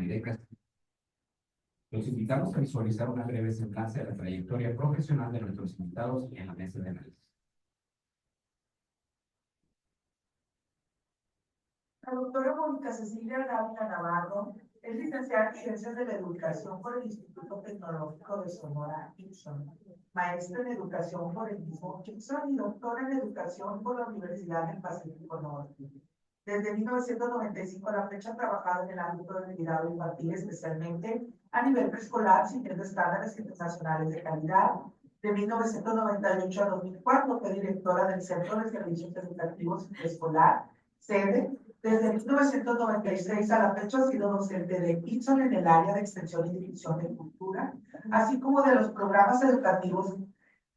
Amiré Castillo. Los invitamos a visualizar una breve semblanza de la trayectoria profesional de nuestros invitados en la mesa de análisis. La doctora Mónica Cecilia Dávila Navarro es licenciada en Ciencias de la Educación por el Instituto Tecnológico de Sonora, IPSON, maestra en Educación por el mismo IPSON y doctora en Educación por la Universidad del Pacífico Norte. Desde 1995 a la fecha ha trabajado en el ámbito del cuidado infantil, especialmente a nivel preescolar, siguiendo estándares internacionales de calidad. De 1998 a 2004 fue directora del Centro de Servicios Educativos Escolar, sede. Desde 1996 a la fecha ha sido docente de IPSON en el área de extensión y difusión de cultura, así como de los programas educativos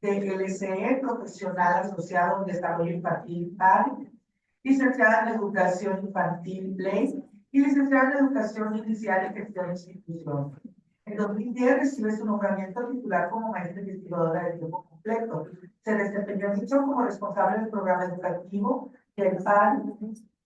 de LCE, Profesional Asociado en Desarrollo Infantil, PAD, licenciada en Educación Infantil, LEI, y licenciada en Educación Inicial y Gestión de Institución. En 2010 recibe su nombramiento titular como maestra investigadora de tiempo completo. Se desempeñó en IPSON como responsable del programa educativo del PAD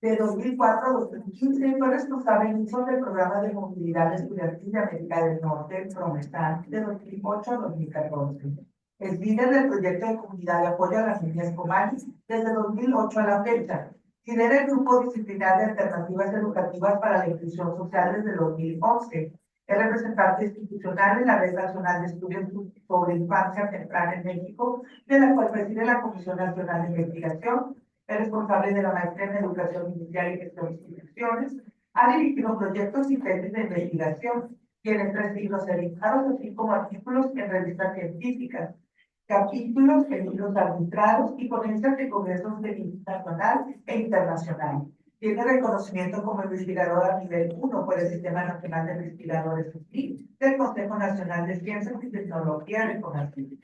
de 2004 a 2015 y fue responsable en IPSON del programa de movilidad estudiantil de América del Norte, PROMESAN, de 2008 a 2014. Es líder del proyecto de comunidad de apoyo a las niñas comanis desde 2008 a la fecha. Lidera el grupo disciplinar de alternativas educativas para la inclusión social desde 2011. Es representante institucional en la Red Nacional de Estudios sobre Infancia Temprana en México, de la cual preside la Comisión Nacional de Investigación. Es responsable de la maestría en Educación Inicial y Gestión de Instituciones. Ha dirigido proyectos y tesis de investigación. Tiene 3 libros editados, así como artículos en revistas científicas, capítulos en libros arbitrados y ponencias de congresos de nivel nacional e internacional. Tiene reconocimiento como investigadora nivel 1 por el Sistema Nacional de Investigadores SUSIC del Consejo Nacional de Ciencias y Tecnología de CONACYT.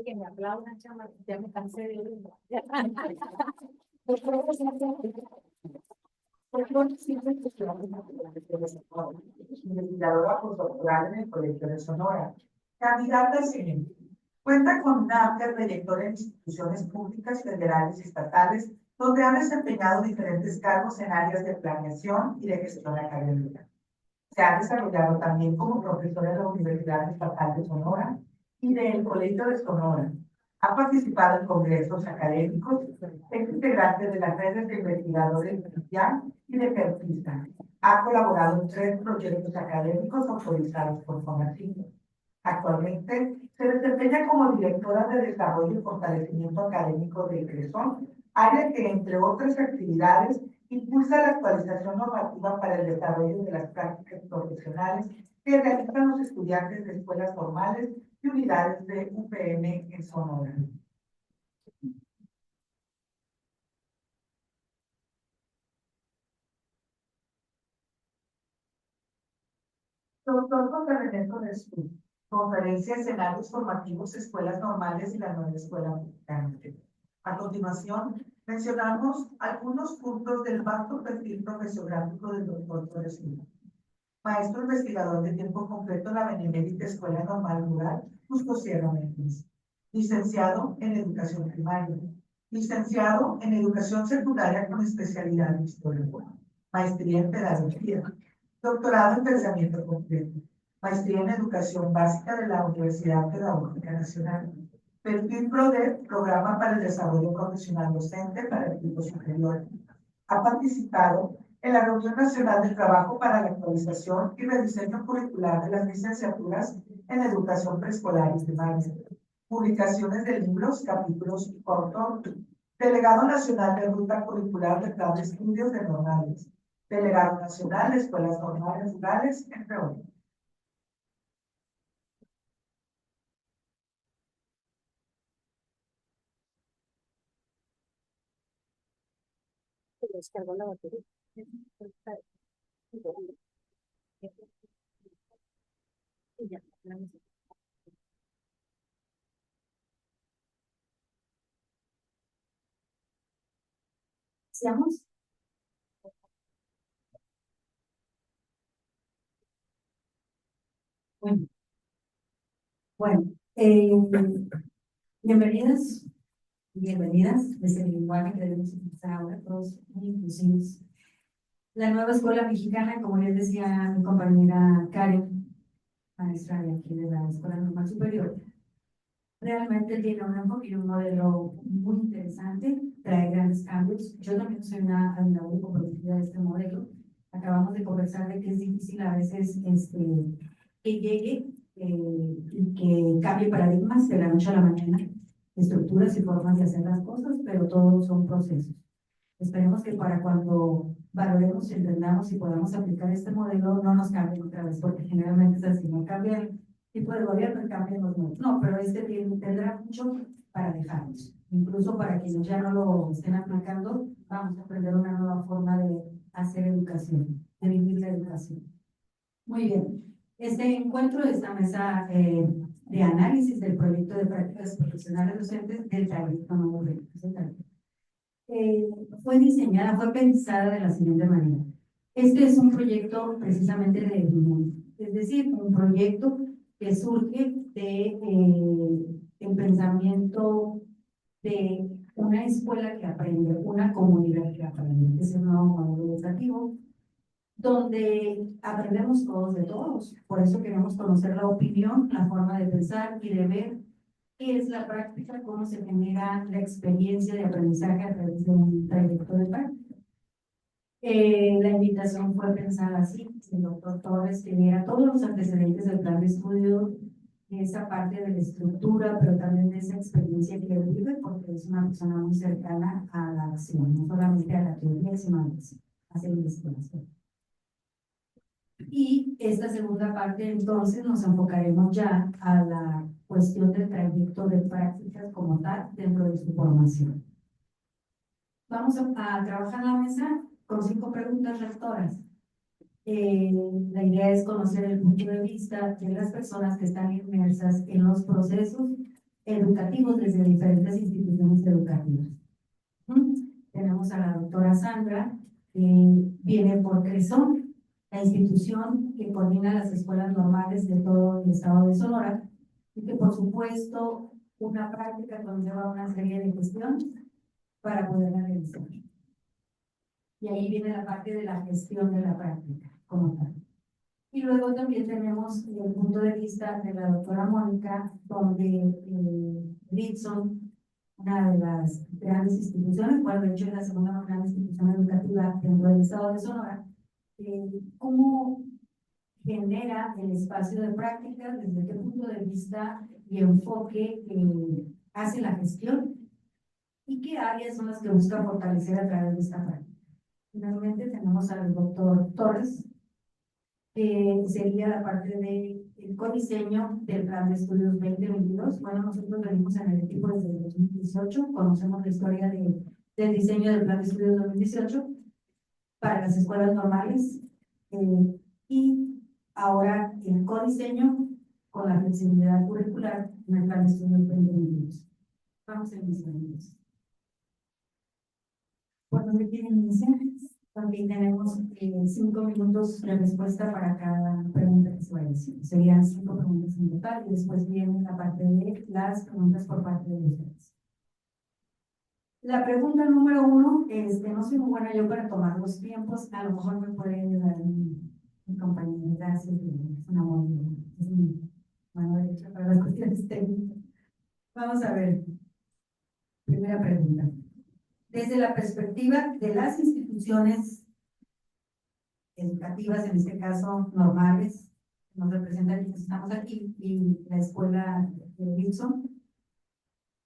Que me aplaudan, chama, ya me cansé de oírlo. Investigadora postdoctoral en el Colegio de Sonora. Candidata a CNE. Cuenta con una amplia trayectoria en instituciones públicas, federales y estatales, donde ha desempeñado diferentes cargos en áreas de planeación y de gestión académica. Se ha desarrollado también como profesora en la Universidad Estatal de Sonora y del Colegio de Sonora. Ha participado en congresos académicos, es integrante de las redes de investigadores de IAN y de CERTISA. Ha colaborado en 3 proyectos académicos autorizados por CONACYT. Actualmente se desempeña como directora de Desarrollo y Fortalecimiento Académico de CRESON, área que, entre otras actividades, impulsa la actualización normativa para el desarrollo de las prácticas profesionales que realizan los estudiantes de escuelas normales y unidades de UPN en Sonora. Doctor José René Codescu, conferencia escenarios formativos, escuelas normales y la nueva escuela mexicana. A continuación, mencionamos algunos puntos del vasto perfil profesional del doctor Codescu. Maestro investigador de tiempo completo en la Benemérita Escuela Normal Rural, Justo Sierra Méndez. Licenciado en Educación Primaria. Licenciado en Educación Secundaria con especialidad en Historia. Maestría en Pedagogía. Doctorado en Pensamiento Completo. Maestría en Educación Básica de la Universidad Pedagógica Nacional. Perfil PRODEP, Programa para el Desarrollo Profesional Docente para el Tipo Superior. Ha participado en la Reunión Nacional del Trabajo para la Actualización y Rediseño Curricular de las licenciaturas en Educación Preescolar y Primaria. Publicaciones de libros, capítulos y cortos. Delegado Nacional de Ruta Curricular del Plan de Estudios de Normales. Delegado Nacional de Escuelas Normales Rurales, entre otros. Descargó la batería. Y ya, ¿Seamos? Bueno, bienvenidas Bienvenidas, desde el lenguaje que debemos utilizar ahora, todos muy inclusivos. La nueva escuela mexicana, como les decía mi compañera Karen, maestra de aquí de la Escuela Normal Superior, realmente tiene un enfoque y un modelo muy interesante, trae grandes cambios. Yo también soy una admiradora y comprometida de este modelo. Acabamos de conversar de que es difícil a veces que llegue y que cambie paradigmas de la noche a la mañana, estructuras y formas de hacer las cosas, pero todos son procesos. Esperemos que para cuando valoremos, entendamos y podamos aplicar este modelo, no nos cambien otra vez, porque generalmente es así, no cambia el tipo de gobierno y cambian los modelos. No, pero tendrá mucho para dejarnos. Incluso para quienes ya no lo estén aplicando, vamos a aprender una nueva forma de hacer educación, de vivir la educación. Muy bien. Este encuentro, esta mesa de análisis del proyecto de prácticas profesionales docentes del trayecto nuevo reto, fue diseñada, fue pensada de la siguiente manera. Este es un proyecto precisamente de definimiento, es decir, un proyecto que surge de el pensamiento de una escuela que aprende, una comunidad que aprende, que es el nuevo modelo educativo, donde aprendemos todos de todos. Por eso queremos conocer la opinión, la forma de pensar y de ver qué es la práctica, cómo se genera la experiencia de aprendizaje a través de un trayecto de práctica. La invitación fue pensada así, el doctor Torres que viera todos los antecedentes del plan de estudio, esa parte de la estructura, pero también de esa experiencia que él vive, porque es una persona muy cercana a la acción, no solamente a la teoría, sino a la acción, a hacer investigación. Y esta segunda parte, entonces, nos enfocaremos ya a la cuestión del trayecto de prácticas como tal dentro de su formación. Vamos a trabajar la mesa con 5 preguntas rectoras. La idea es conocer el punto de vista de las personas que están inmersas en los procesos educativos desde diferentes instituciones educativas. Tenemos a la doctora Sandra, que viene por Cresón, la institución que coordina las escuelas normales de todo el estado de Sonora, y que por supuesto una práctica conlleva una serie de cuestiones para poderla realizar. Y ahí viene la parte de la gestión de la práctica como tal. Y luego también tenemos el punto de vista de la doctora Mónica, donde Ritson, una de las grandes instituciones, bueno, de hecho es la segunda más grande institución educativa dentro del estado de Sonora, cómo genera el espacio de práctica, desde qué punto de vista y enfoque hace la gestión y qué áreas son las que busca fortalecer a través de esta práctica. Finalmente tenemos al doctor Torres, que sería la parte del codiseño del plan de estudios 2022. Bueno, nosotros venimos en el equipo desde el 2018, conocemos la historia del diseño del plan de estudios 2018 para las escuelas normales y ahora el codiseño con la flexibilidad curricular en el plan de estudios 2022. Vamos a iniciar. ¿Por dónde quieren iniciar? También tenemos 5 minutos de respuesta para cada pregunta que se vaya haciendo. Serían 5 preguntas en total y después viene la parte de las preguntas por parte de ustedes. La pregunta número 1 es, que no soy muy buena yo para tomar los tiempos, a lo mejor me puede ayudar mi compañera, gracias, es una muy buena, es mi mano derecha para las cuestiones técnicas. Vamos a ver, primera pregunta. Desde la perspectiva de las instituciones educativas, en este caso normales, nos representan quienes estamos aquí, y la escuela de Wilson,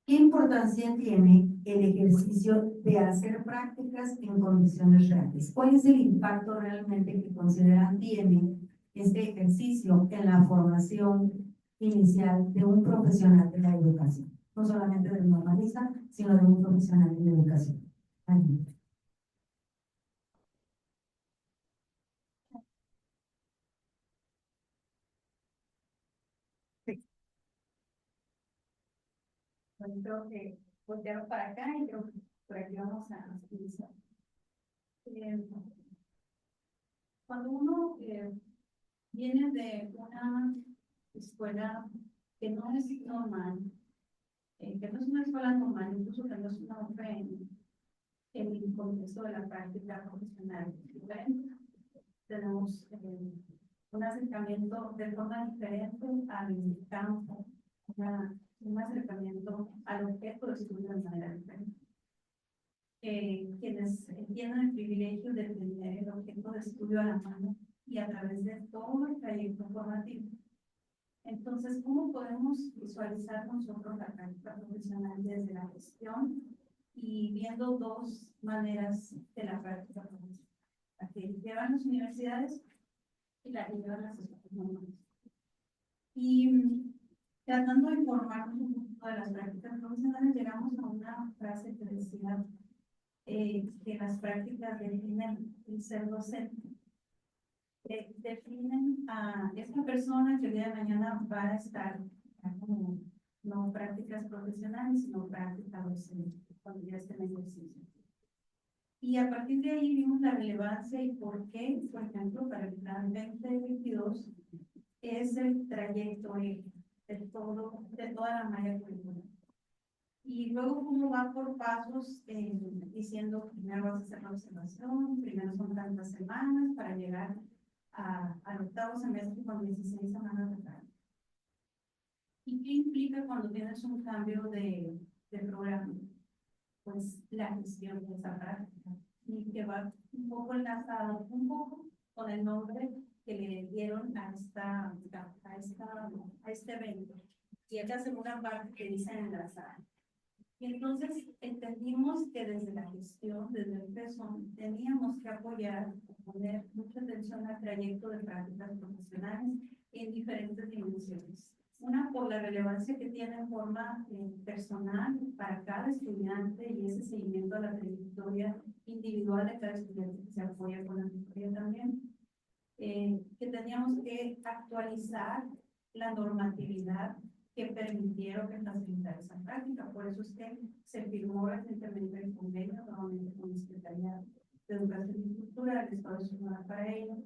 ¿qué importancia tiene el ejercicio de hacer prácticas en condiciones reales? ¿Cuál es el impacto realmente que consideran tiene este ejercicio en la formación inicial de un profesional de la educación? No solamente del normalista, sino de un profesional de la educación. Aquí. Bueno, creo que voltearon para acá y creo que por aquí vamos a utilizar. Cuando uno viene de una escuela que no es normal, que no es una escuela normal, incluso que no es una OPE en el contexto de la práctica profesional. Tenemos un acercamiento de forma diferente al campo, un acercamiento al objeto de estudio de manera diferente. Quienes tienen el privilegio de tener el objeto de estudio a la mano y a través de todo el trayecto formativo. Entonces, ¿cómo podemos visualizar nosotros la práctica profesional desde la gestión y viendo dos maneras de la práctica profesional? La que llevan las universidades y la que llevan las escuelas normales. Y tratando de informarnos un poco de las prácticas profesionales, llegamos a una frase que decía que las prácticas definen el ser docente. Definen a esta persona que el día de mañana va a estar como no prácticas profesionales, sino práctica docente, cuando ya esté en ejercicio. Y a partir de ahí vimos la relevancia y por qué, por ejemplo, para el plan 2022 es el trayecto de toda la malla curricular. Y luego cómo va por pasos, diciendo primero vas a hacer la observación, primero son tantas semanas para llegar al octavo semestre con 16 semanas de práctica. ¿Y qué implica cuando tienes un cambio de programa? Pues la gestión de esa práctica, y que va un poco enlazado, un poco con el nombre que le dieron a este evento. Y es la segunda parte que dice enlazar. Y entonces entendimos que desde la gestión, desde el peso, teníamos que apoyar, poner mucha atención al trayecto de prácticas profesionales en diferentes dimensiones. Una, por la relevancia que tiene en forma personal para cada estudiante y ese seguimiento a la trayectoria individual de cada estudiante que se apoya con la tutoría también. Que teníamos que actualizar la normatividad que permitieron que facilitar esa práctica. Por eso es que se firmó recientemente el convenio nuevamente con la Secretaría de Educación y Cultura del Estado de Sonora para ello.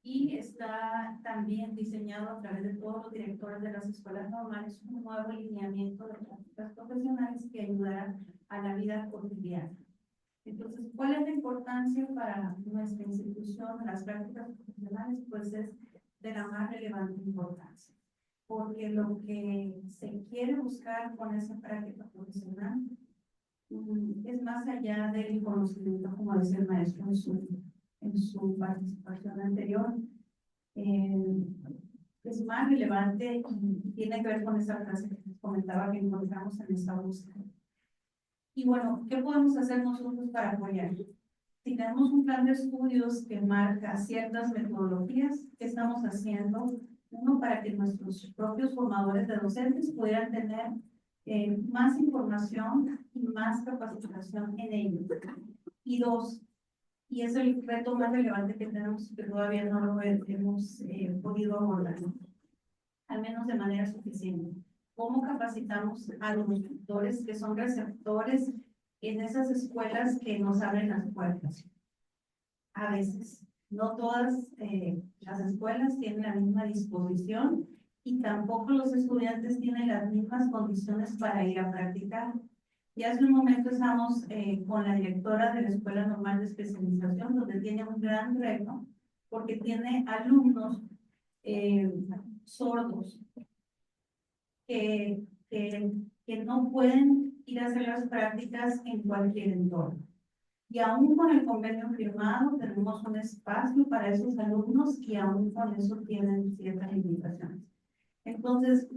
Y está también diseñado a través de todos los directores de las escuelas normales un nuevo alineamiento de prácticas profesionales que ayudará a la vida cotidiana. Entonces, ¿cuál es la importancia para nuestra institución de las prácticas profesionales? Pues es de la más relevante importancia. Porque lo que se quiere buscar con esa práctica profesional es más allá del conocimiento, como decía el maestro en su participación anterior, es más relevante y tiene que ver con esa frase que les comentaba que encontramos en esta búsqueda. Y bueno, ¿qué podemos hacer nosotros para apoyar? Si tenemos un plan de estudios que marca ciertas metodologías, ¿qué estamos haciendo? Uno, para que nuestros propios formadores de docentes pudieran tener más información y más capacitación en ello. Y dos, y es el reto más relevante que tenemos, que todavía no lo hemos podido abordar, al menos de manera suficiente. ¿Cómo capacitamos a los tutores que son receptores en esas escuelas que nos abren las puertas? A veces, no todas las escuelas tienen la misma disposición y tampoco los estudiantes tienen las mismas condiciones para ir a practicar. Y hace un momento estamos con la directora de la Escuela Normal de Especialización, donde tiene un gran reto, porque tiene alumnos sordos que no pueden ir a hacer las prácticas en cualquier entorno. Y aún con el convenio firmado, tenemos un espacio para esos alumnos y aún con eso tienen ciertas limitaciones. Entonces,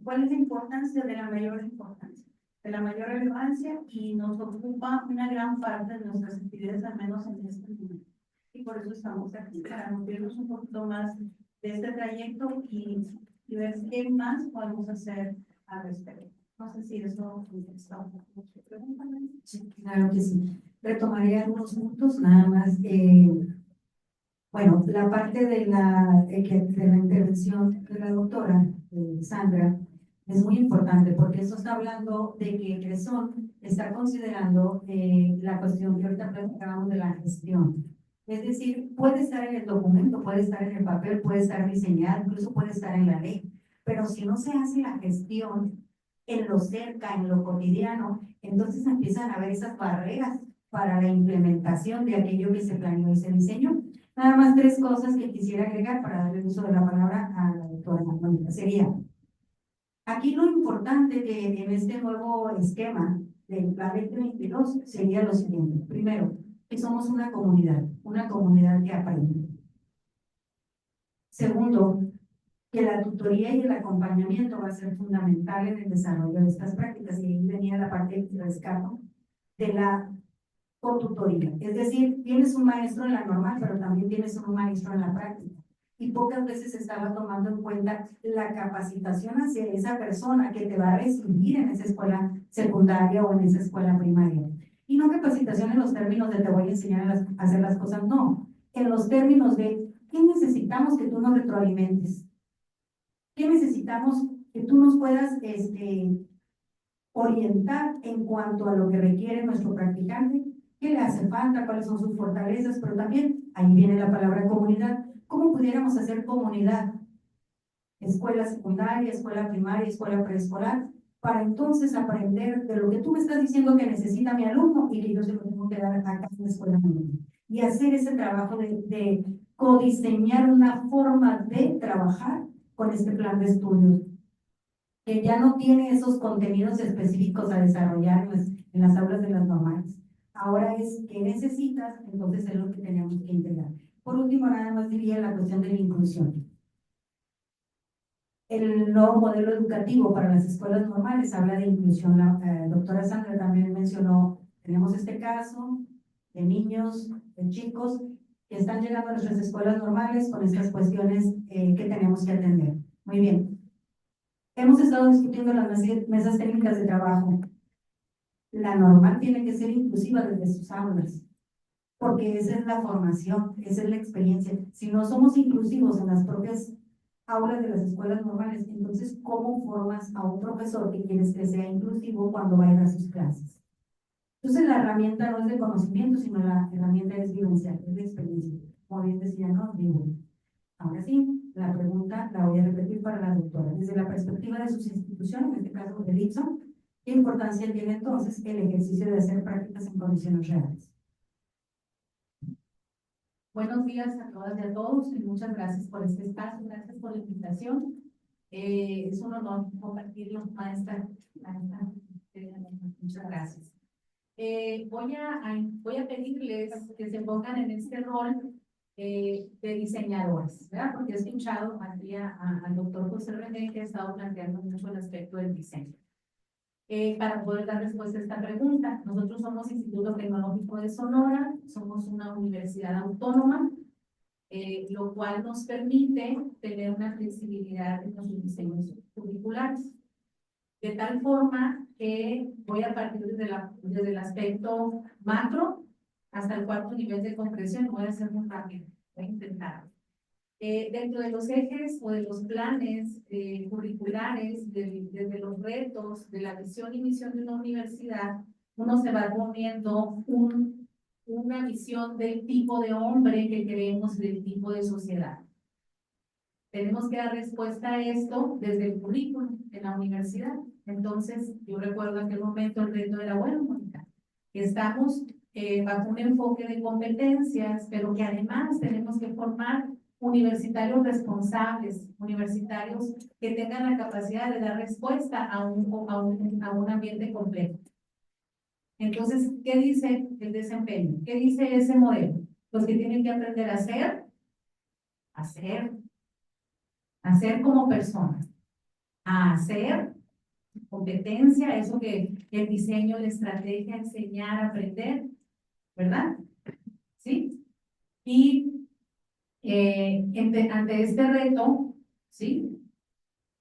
¿cuál es la importancia de la mayor importancia? De la mayor relevancia, y nos ocupa una gran parte de nuestras actividades, al menos en este momento. Y por eso estamos aquí, para nutrirnos un poquito más de este trayecto y ver qué más podemos hacer al respecto. No sé si eso está un poco. Sí, claro que sí. Retomaré algunos puntos, nada más. Bueno, la parte de la intervención de la doctora Sandra es muy importante, porque eso está hablando de que Cresón está considerando la cuestión que ahorita platicábamos de la gestión. Es decir, puede estar en el documento, puede estar en el papel, puede estar diseñado, incluso puede estar en la ley, pero si no se hace la gestión, en lo cerca, en lo cotidiano, entonces empiezan a haber esas barreras para la implementación de aquello que se planeó y se diseñó. Nada más tres cosas que quisiera agregar para darle uso de la palabra a la doctora Mónica. Sería, aquí lo importante que en este nuevo esquema del Plan 2022 sería lo siguiente. Primero, que somos una comunidad que aprende. Segundo, que la tutoría y el acompañamiento va a ser fundamental en el desarrollo de estas prácticas. Y ahí venía la parte que rescato de la cotutoría. Es decir, tienes un maestro en la normal, pero también tienes un maestro en la práctica. Y pocas veces se estaba tomando en cuenta la capacitación hacia esa persona que te va a recibir en esa escuela secundaria o en esa escuela primaria. Y no capacitación en los términos de te voy a enseñar a hacer las cosas, no. En los términos de ¿qué necesitamos que tú nos retroalimentes? ¿Qué necesitamos que tú nos puedas orientar en cuanto a lo que requiere nuestro practicante? ¿Qué le hace falta? ¿Cuáles son sus fortalezas? Pero también, ahí viene la palabra comunidad. ¿Cómo pudiéramos hacer comunidad? Escuela secundaria, escuela primaria, escuela preescolar, para entonces aprender de lo que tú me estás diciendo que necesita mi alumno y que yo se lo tengo que dar acá en la escuela. Y hacer ese trabajo de codiseñar una forma de trabajar con este plan de estudios, que ya no tiene esos contenidos específicos a desarrollar en las aulas de las normales. Ahora es qué necesitas, entonces es lo que tenemos que integrar. Por último, nada más diría la cuestión de la inclusión. El nuevo modelo educativo para las escuelas normales habla de inclusión. La doctora Sandra también mencionó, tenemos este caso de niños, de chicos que están llegando a nuestras escuelas normales con estas cuestiones que tenemos que atender. Muy bien. Hemos estado discutiendo las mesas técnicas de trabajo. La normal tiene que ser inclusiva desde sus aulas, porque esa es la formación, esa es la experiencia. Si no somos inclusivos en las propias aulas de las escuelas normales, entonces, ¿cómo formas a un profesor que quieres que sea inclusivo cuando va a ir a sus clases? Entonces, la herramienta no es de conocimiento, sino la herramienta es vivencial, es de experiencia. Como bien decía, ¿no? Digo, ahora sí, la pregunta la voy a repetir para la doctora. Desde la perspectiva de sus instituciones, en este caso de Dixon, ¿qué importancia tiene entonces el ejercicio de hacer prácticas en condiciones reales? Buenos días a todas y a todos y muchas gracias por este espacio, gracias por la invitación. Es un honor compartirlo, maestra. Muchas gracias. Voy a pedirles que se pongan en este rol de diseñadores, ¿verdad? Porque he escuchado aquí al doctor José René que ha estado planteando mucho el aspecto del diseño. Para poder dar respuesta a esta pregunta, nosotros somos Instituto Tecnológico de Sonora, somos una universidad autónoma, lo cual nos permite tener una flexibilidad en nuestros diseños curriculares. De tal forma que voy a partir desde el aspecto macro hasta el cuarto nivel de concreción. Voy a hacer muy rápido, voy a intentar. Dentro de los ejes o de los planes curriculares, desde los retos, de la visión y misión de una universidad, uno se va poniendo una visión del tipo de hombre que queremos, del tipo de sociedad. Tenemos que dar respuesta a esto desde el currículum en la universidad. Entonces, yo recuerdo en aquel momento el reto era, bueno, Mónica, que estamos bajo un enfoque de competencias, pero que además tenemos que formar universitarios responsables, universitarios que tengan la capacidad de dar respuesta a un ambiente complejo. Entonces, ¿qué dice el desempeño? ¿Qué dice ese modelo? Pues que tienen que aprender a hacer como persona, a hacer competencia, eso que el diseño, la estrategia, enseñar, aprender, ¿verdad? ¿Sí? Y ante este reto, ¿sí?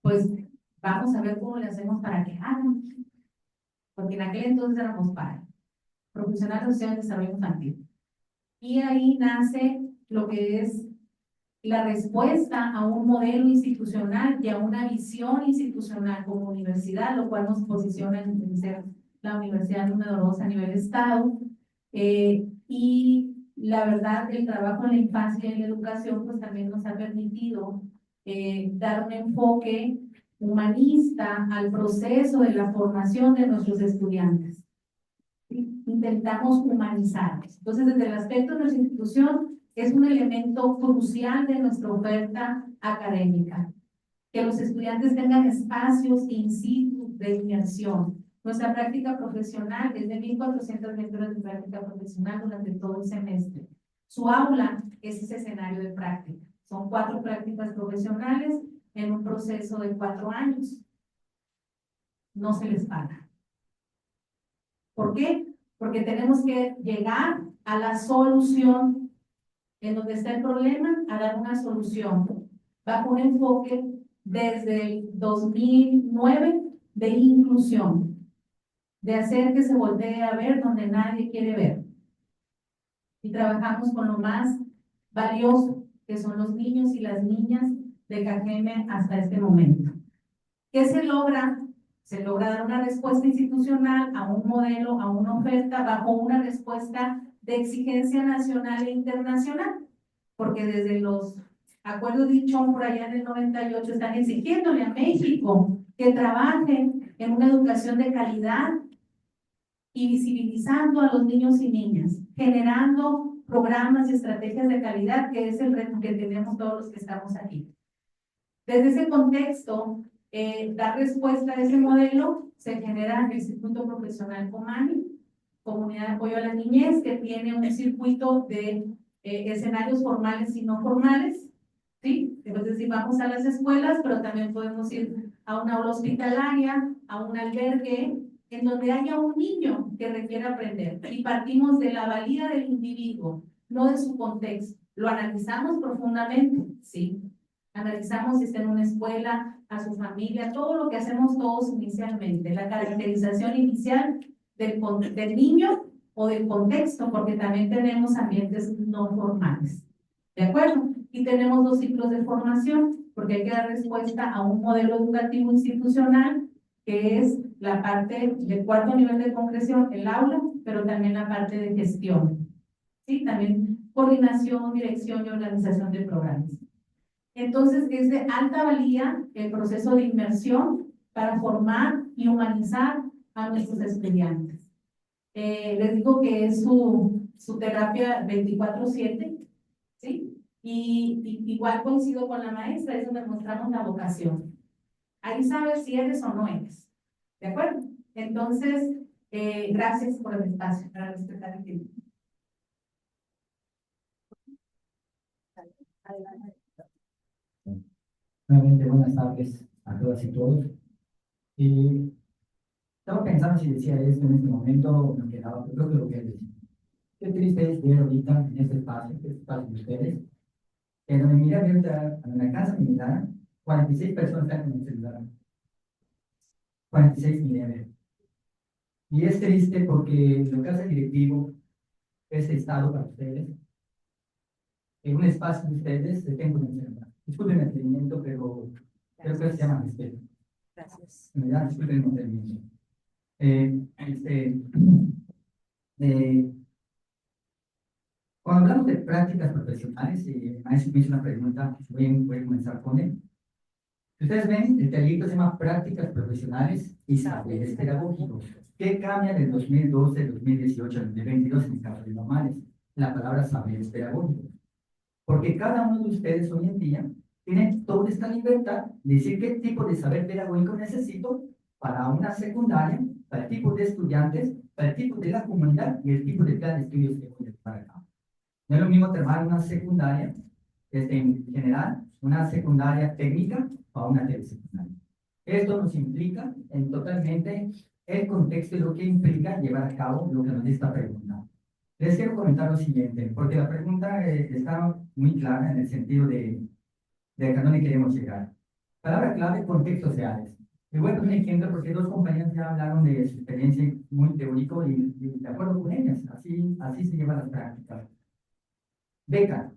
Pues vamos a ver cómo le hacemos para que hagan. Porque en aquel entonces éramos profesionales sociales de desarrollo infantil. Y ahí nace lo que es la respuesta a un modelo institucional y a una visión institucional como universidad, lo cual nos posiciona en ser la universidad número 2 a nivel estado. Y la verdad, el trabajo en la infancia y en la educación pues también nos ha permitido dar un enfoque humanista al proceso de la formación de nuestros estudiantes. ¿Sí? Intentamos humanizarlos. Entonces, desde el aspecto de nuestra institución, es un elemento crucial de nuestra oferta académica, que los estudiantes tengan espacios in situ de inmersión. Nuestra práctica profesional es de 1,420 horas de práctica profesional durante todo el semestre. Su aula es ese escenario de práctica. Son 4 prácticas profesionales en un proceso de 4 años. No se les paga. ¿Por qué? Porque tenemos que llegar a la solución. En donde está el problema, a dar una solución. Bajo un enfoque desde el 2009 de inclusión, de hacer que se voltee a ver donde nadie quiere ver. Y trabajamos con lo más valioso, que son los niños y las niñas de Cajeme hasta este momento. ¿Qué se logra? Se logra dar una respuesta institucional a un modelo, a una oferta, bajo una respuesta de exigencia nacional e internacional, porque desde los acuerdos de Ichón por allá en el 98 están exigiéndole a México que trabaje en una educación de calidad y visibilizando a los niños y niñas, generando programas y estrategias de calidad, que es el reto que tenemos todos los que estamos aquí. Desde ese contexto, dar respuesta a ese modelo, se genera el Instituto Profesional Comani, Comunidad de Apoyo a la Niñez, que tiene un circuito de escenarios formales y no formales, ¿sí? Entonces, si vamos a las escuelas, pero también podemos ir a una aula hospitalaria, a un albergue, en donde haya un niño que requiera aprender. Y partimos de la valía del individuo, no de su contexto. ¿Lo analizamos profundamente? Sí. Analizamos si está en una escuela, a su familia, todo lo que hacemos todos inicialmente, la caracterización inicial del niño o del contexto, porque también tenemos ambientes no formales. ¿De acuerdo? Y tenemos 2 ciclos de formación, porque hay que dar respuesta a un modelo educativo institucional, que es la parte del 4.º nivel de concreción, el aula, pero también la parte de gestión. ¿Sí? También coordinación, dirección y organización de programas. Entonces, es de alta valía el proceso de inmersión para formar y humanizar a nuestros estudiantes. Les digo que es su terapia 24/7, ¿sí? Y igual coincido con la maestra, es donde mostramos la vocación. Ahí sabes si eres o no eres. ¿De acuerdo? Entonces, gracias por el espacio para respetar el tiempo. Nuevamente, buenas tardes a todas y todos. Estaba pensando si decía esto en este momento, me quedaba, pero creo que lo voy a decir. Qué triste es ver ahorita en este espacio de ustedes, que donde miré abierta, en la casa militar, 46 personas están con el celular. 46 millones. Y es triste porque lo que hace el directivo, este estado para ustedes, en un espacio de ustedes, estén con el celular. Disculpen el atrevimiento, pero creo que se llama respeto. Gracias. En verdad, disculpen el atrevimiento. Cuando hablamos de prácticas profesionales, maestro me hizo una pregunta, voy a comenzar con él. Si ustedes ven, el proyecto se llama Prácticas Profesionales y Saberes Pedagógicos. ¿Qué cambia del 2012, 2018 al 2022 en el caso de normales? La palabra saberes pedagógicos. Porque cada uno de ustedes hoy en día tiene toda esta libertad de decir qué tipo de saber pedagógico necesito para una secundaria, para el tipo de estudiantes, para el tipo de la comunidad y el tipo de plan de estudios que voy a llevar a cabo. No es lo mismo tomar una secundaria, en general, una secundaria técnica o una telesecundaria. Esto nos implica en totalmente el contexto y lo que implica llevar a cabo lo que nos está preguntando. Les quiero comentar lo siguiente, porque la pregunta está muy clara en el sentido de a dónde queremos llegar. Palabra clave, contextos reales. Les voy a poner un ejemplo porque 2 compañeros ya hablaron de su experiencia muy teórico y de acuerdo con ellas, así se llevan las prácticas. Beca.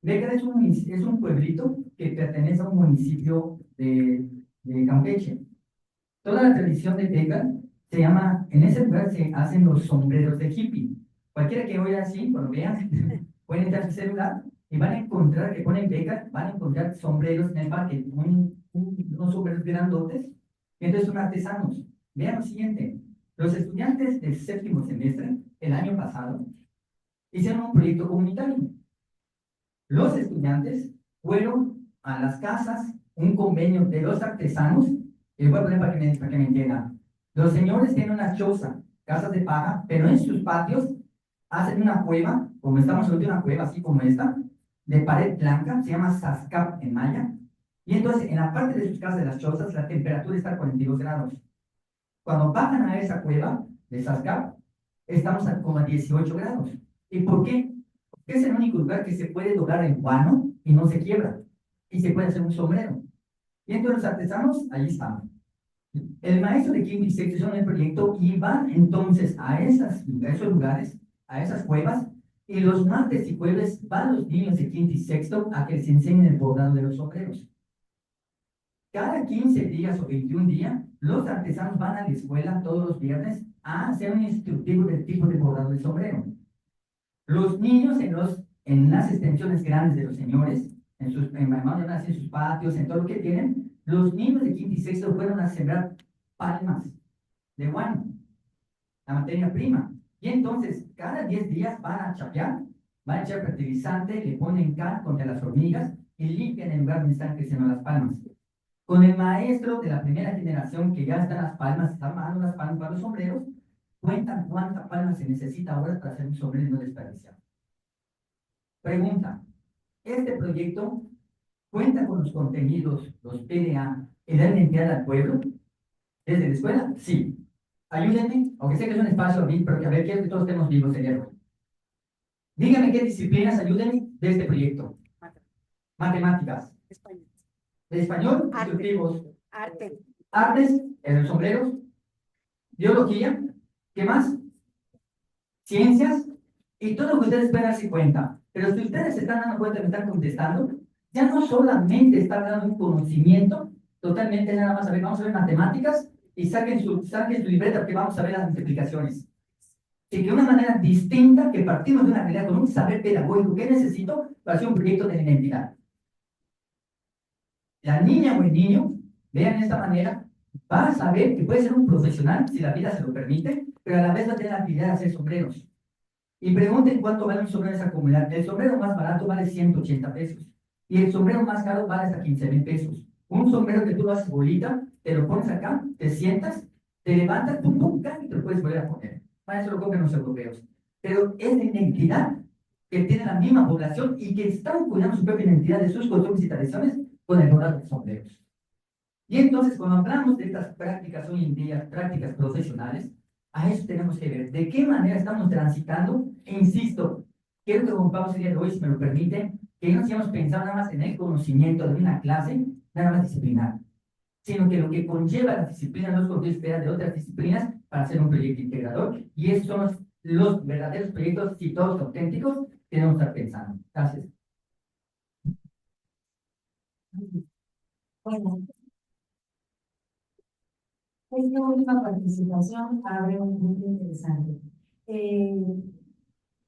Beca es un pueblito que pertenece a un municipio de Campeche. Toda la tradición de Beca se llama, en ese lugar se hacen los sombreros de hippie. Cualquiera que oiga así, cuando vean, pueden entrar a su celular y van a encontrar que ponen Beca, van a encontrar sombreros en el parque, unos sombreros grandotes, y entonces son artesanos. Vean lo siguiente, los estudiantes del 7º semestre, el año pasado, hicieron un proyecto comunitario. Los estudiantes fueron a las casas, un convenio de los artesanos, y voy a poner para que me entiendan. Los señores tienen una choza, casas de paja, pero en sus patios hacen una cueva, como estamos hablando de una cueva así como esta, de pared blanca, se llama Sascap en maya, y entonces en la parte de sus casas, de las chozas, la temperatura está a 42 grados. Cuando bajan a esa cueva de Sascap, estamos como a 18 grados. ¿Y por qué? Porque es el único lugar que se puede doblar en guano y no se quiebra, y se puede hacer un sombrero. Y entonces los artesanos, ahí están. El maestro de quinto y sexto hizo el proyecto y van entonces a esos lugares, a esas cuevas, y los martes y jueves van los niños de quinto y sexto a que les enseñen el bordado de los sombreros. Cada 15 días o 21 días, los artesanos van a la escuela todos los viernes a hacer un instructivo del tipo de bordado de sombrero. Los niños en las extensiones grandes de los señores, en sus patios, en todo lo que tienen, los niños de quinto y sexto fueron a sembrar palmas de guano, la materia prima. Y entonces, cada 10 días van a chapear, van a echar fertilizante, le ponen cal contra las hormigas y limpian el lugar donde están creciendo las palmas. Con el maestro de la primera generación, que ya están las palmas, están armando las palmas para los sombreros, cuentan cuántas palmas se necesita ahora para hacer un sombrero y no desperdiciar. Pregunta, ¿este proyecto cuenta con los contenidos, los PDA, que dan identidad al pueblo? ¿Desde la escuela? Sí. Ayúdenme, aunque sé que es un espacio a mí, pero que a ver, quiero que todos estemos vivos el día de hoy. Díganme qué disciplinas, ayúdenme, de este proyecto. Matemáticas. Español. De español, Arte. instructivos. Arte. Artes, en los sombreros. Biología, ¿qué más? Ciencias, y todo lo que ustedes pueden darse cuenta. Pero si ustedes se están dando cuenta que me están contestando, ya no solamente están dando un conocimiento, totalmente nada más, a ver, vamos a ver matemáticas, y saquen su libreta porque vamos a ver las multiplicaciones. Y que de una manera distinta, que partimos de una realidad con un saber pedagógico que necesito para hacer un proyecto de identidad. La niña o el niño, vean de esta manera, va a saber que puede ser un profesional, si la vida se lo permite, pero a la vez va a tener la habilidad de hacer sombreros. Y pregunten cuánto vale un sombrero en esa comunidad. El sombrero más barato vale 180 pesos. Y el sombrero más caro vale hasta 15,000 pesos. Un sombrero que tú lo haces bolita, te lo pones acá, te sientas, te levantas, pum, pum, y te lo puedes volver a poner. Para eso lo compran los europeos. Pero es la identidad que tiene la misma población y que están cuidando su propia identidad de sus costumbres y tradiciones con el bordado de sombreros. Y entonces, cuando hablamos de estas prácticas hoy en día, prácticas profesionales, a eso tenemos que ver de qué manera estamos transitando. E insisto, quiero que rompamos el día de hoy, si me lo permiten, que no sigamos pensando nada más en el conocimiento de una clase, nada más disciplinar, sino que lo que conlleva la disciplina no es lo que espera de otras disciplinas para hacer un proyecto integrador, y esos son los verdaderos proyectos, si todos auténticos, que debemos estar pensando. Gracias. Bueno, esta última participación abre un punto interesante.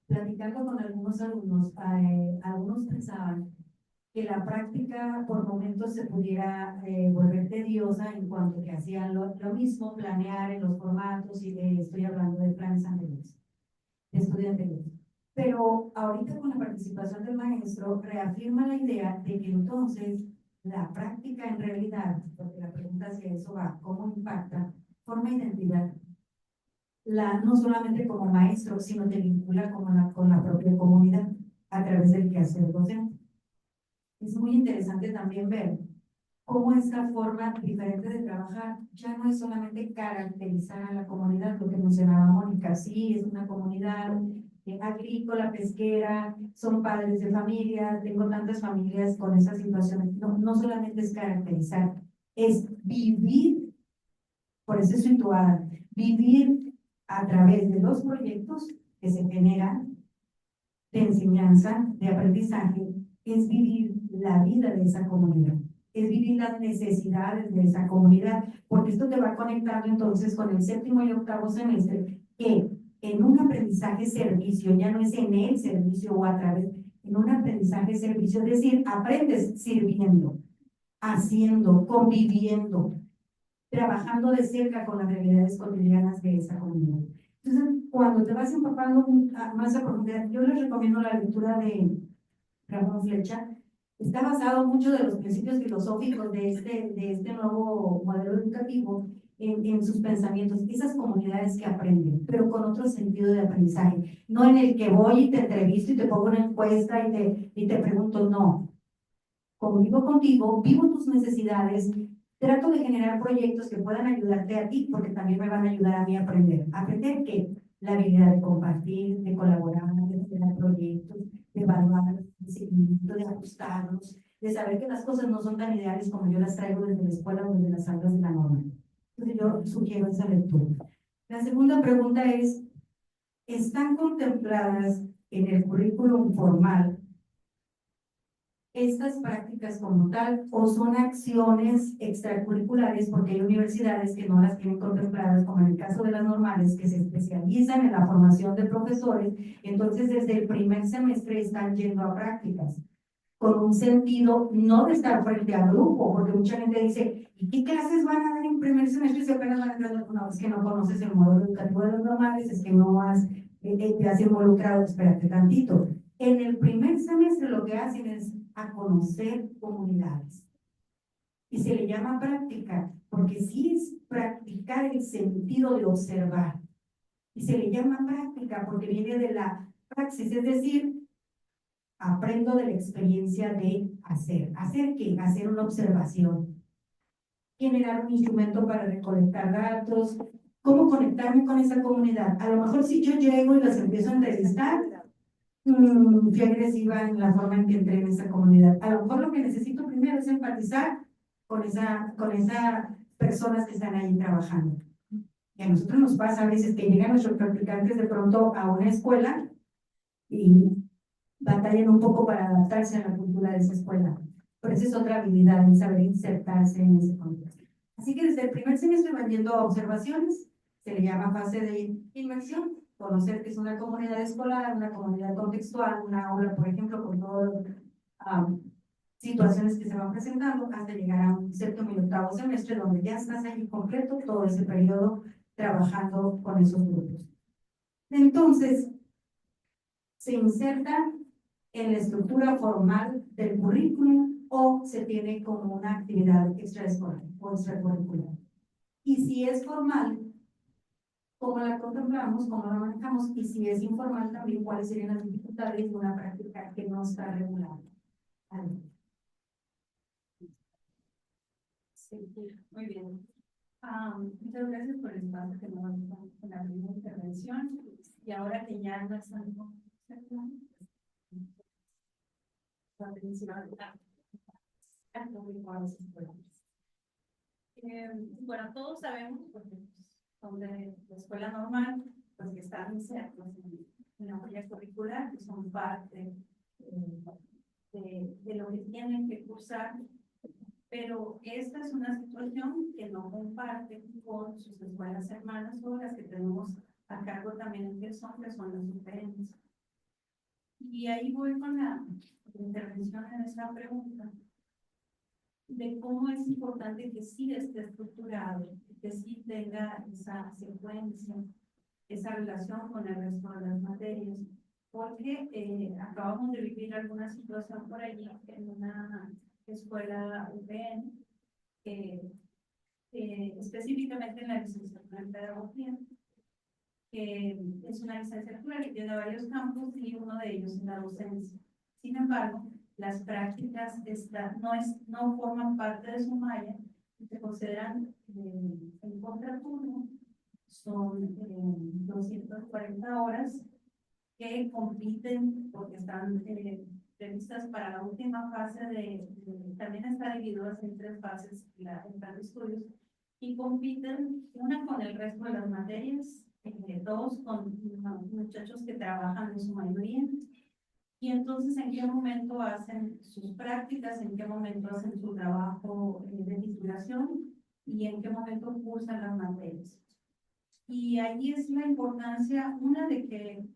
Platicando con algunos alumnos, algunos pensaban que la práctica por momentos se pudiera volver tediosa en cuanto que hacían lo mismo, planear en los formatos, y estoy hablando de planes anteriores, de estudios anteriores. Pero ahorita con la participación del maestro reafirma la idea de que entonces la práctica en realidad, porque la pregunta hacia eso va, ¿cómo impacta? Forma identidad. No solamente como maestro, sino te vincula con la propia comunidad a través del quehacer docente. Es muy interesante también ver cómo esta forma diferente de trabajar ya no es solamente caracterizar a la comunidad, lo que mencionaba Mónica. Sí, es una comunidad agrícola, pesquera, son padres de familia, tengo tantas familias con esas situaciones. No solamente es caracterizar, es vivir, por eso es situada, vivir a través de los proyectos que se generan de enseñanza, de aprendizaje, es vivir la vida de esa comunidad, es vivir las necesidades de esa comunidad, porque esto te va conectando entonces con el 7º y 8º semestre, que en un aprendizaje servicio, ya no es en el servicio o a través, en un aprendizaje servicio, es decir, aprendes sirviendo. haciendo, conviviendo, trabajando de cerca con las realidades cotidianas de esa comunidad. Entonces, cuando te vas empapando más a profundidad, yo les recomiendo la lectura de Ramón Flecha. Está basado mucho de los principios filosóficos de este nuevo modelo educativo en sus pensamientos, esas comunidades que aprenden, pero con otro sentido de aprendizaje, no en el que voy y te entrevisto y te pongo una encuesta y te pregunto, no. Convivo contigo, vivo tus necesidades, trato de generar proyectos que puedan ayudarte a ti, porque también me van a ayudar a mí a aprender. ¿Aprender qué? La habilidad de compartir, de colaborar, de generar proyectos, de evaluar, de seguimiento, de ajustarlos, de saber que las cosas no son tan ideales como yo las traigo desde la escuela o desde las aulas de la norma. Entonces yo sugiero esa lectura. La segunda pregunta es, ¿están contempladas en el currículum formal estas prácticas como tal o son acciones extracurriculares, porque hay universidades que no las tienen contempladas, como en el caso de las normales, que se especializan en la formación de profesores? Entonces desde el primer semestre están yendo a prácticas con un sentido no de estar frente al grupo, porque mucha gente dice, ¿y qué clases van a dar en primer semestre si apenas van a entrar? No, es que no conoces el modelo educativo de los normales, es que no te has involucrado, espérate tantito. En el primer semestre lo que hacen es a conocer comunidades. Y se le llama práctica, porque sí es practicar el sentido de observar. Y se le llama práctica porque viene de la praxis, es decir, aprendo de la experiencia de hacer. ¿Hacer qué? Hacer una observación. Generar un instrumento para recolectar datos. ¿Cómo conectarme con esa comunidad? A lo mejor si yo llego y las empiezo a entrevistar, fui agresiva en la forma en que entré en esa comunidad. A lo mejor lo que necesito primero es empatizar con esas personas que están ahí trabajando. Y a nosotros nos pasa a veces que llegan nuestros practicantes de pronto a una escuela y batallan un poco para adaptarse a la cultura de esa escuela. Pero esa es otra habilidad, en saber insertarse en ese contexto. Así que desde el primer semestre van yendo a observaciones, se le llama fase de inmersión, conocer que es una comunidad escolar, una comunidad contextual, una aula, por ejemplo, con todas situaciones que se van presentando, hasta llegar a un séptimo y octavo semestre, donde ya estás ahí completo todo ese periodo trabajando con esos grupos. Entonces, se inserta en la estructura formal del currículum o se tiene como una actividad extraescolar o extracurricular. Y si es formal, ¿cómo la contemplamos? ¿Cómo la manejamos? Y si es informal también, ¿cuáles serían las dificultades de una práctica que no está regulada? Sí, muy bien. Muchas gracias por el espacio que nos dan en la primera intervención. Y ahora que ya no están bueno, todos sabemos, porque son de la escuela normal, pues que están insertos en la huella curricular, que son parte de lo que tienen que cursar, pero esta es una situación que no comparten con sus escuelas hermanas o las que tenemos a cargo también en que son las UPNs. Y ahí voy con la intervención en esta pregunta de cómo es importante que sí esté estructurado, que sí tenga esa secuencia, esa relación con el resto de las materias, porque acabamos de vivir alguna situación por allí en una escuela UPN, específicamente en la licenciatura en pedagogía, que es una licenciatura que tiene varios campos y uno de ellos es la docencia. Sin embargo, las prácticas no forman parte de su malla y se consideran en contraturno. Son 240 horas que compiten porque están previstas para la última fase también está dividido en 3 fases el plan de estudios y compiten una con el resto de las materias, 2 con muchachos que trabajan en su mayoría. Y entonces, ¿en qué momento hacen sus prácticas? ¿En qué momento hacen su trabajo de titulación? ¿Y en qué momento cursan las materias? Y ahí es la importancia, una, de que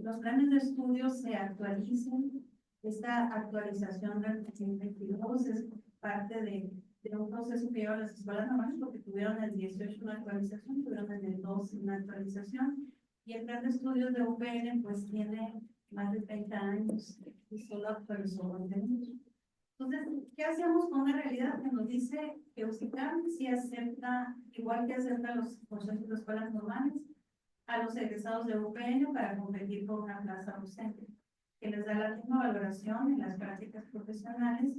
los planes de estudio se actualicen Esta actualización del 2022 es parte de un proceso que lleva las escuelas normales, porque tuvieron el 18 una actualización, tuvieron en el 12 una actualización, y el plan de estudios de UPN pues tiene más de 30 años y solo actualizó contenidos. Entonces, ¿qué hacemos con una realidad que nos dice que UCICAM sí acepta, igual que acepta los consorcios de escuelas normales, a los egresados de UPN para competir por una plaza docente, que les da la misma valoración en las prácticas profesionales,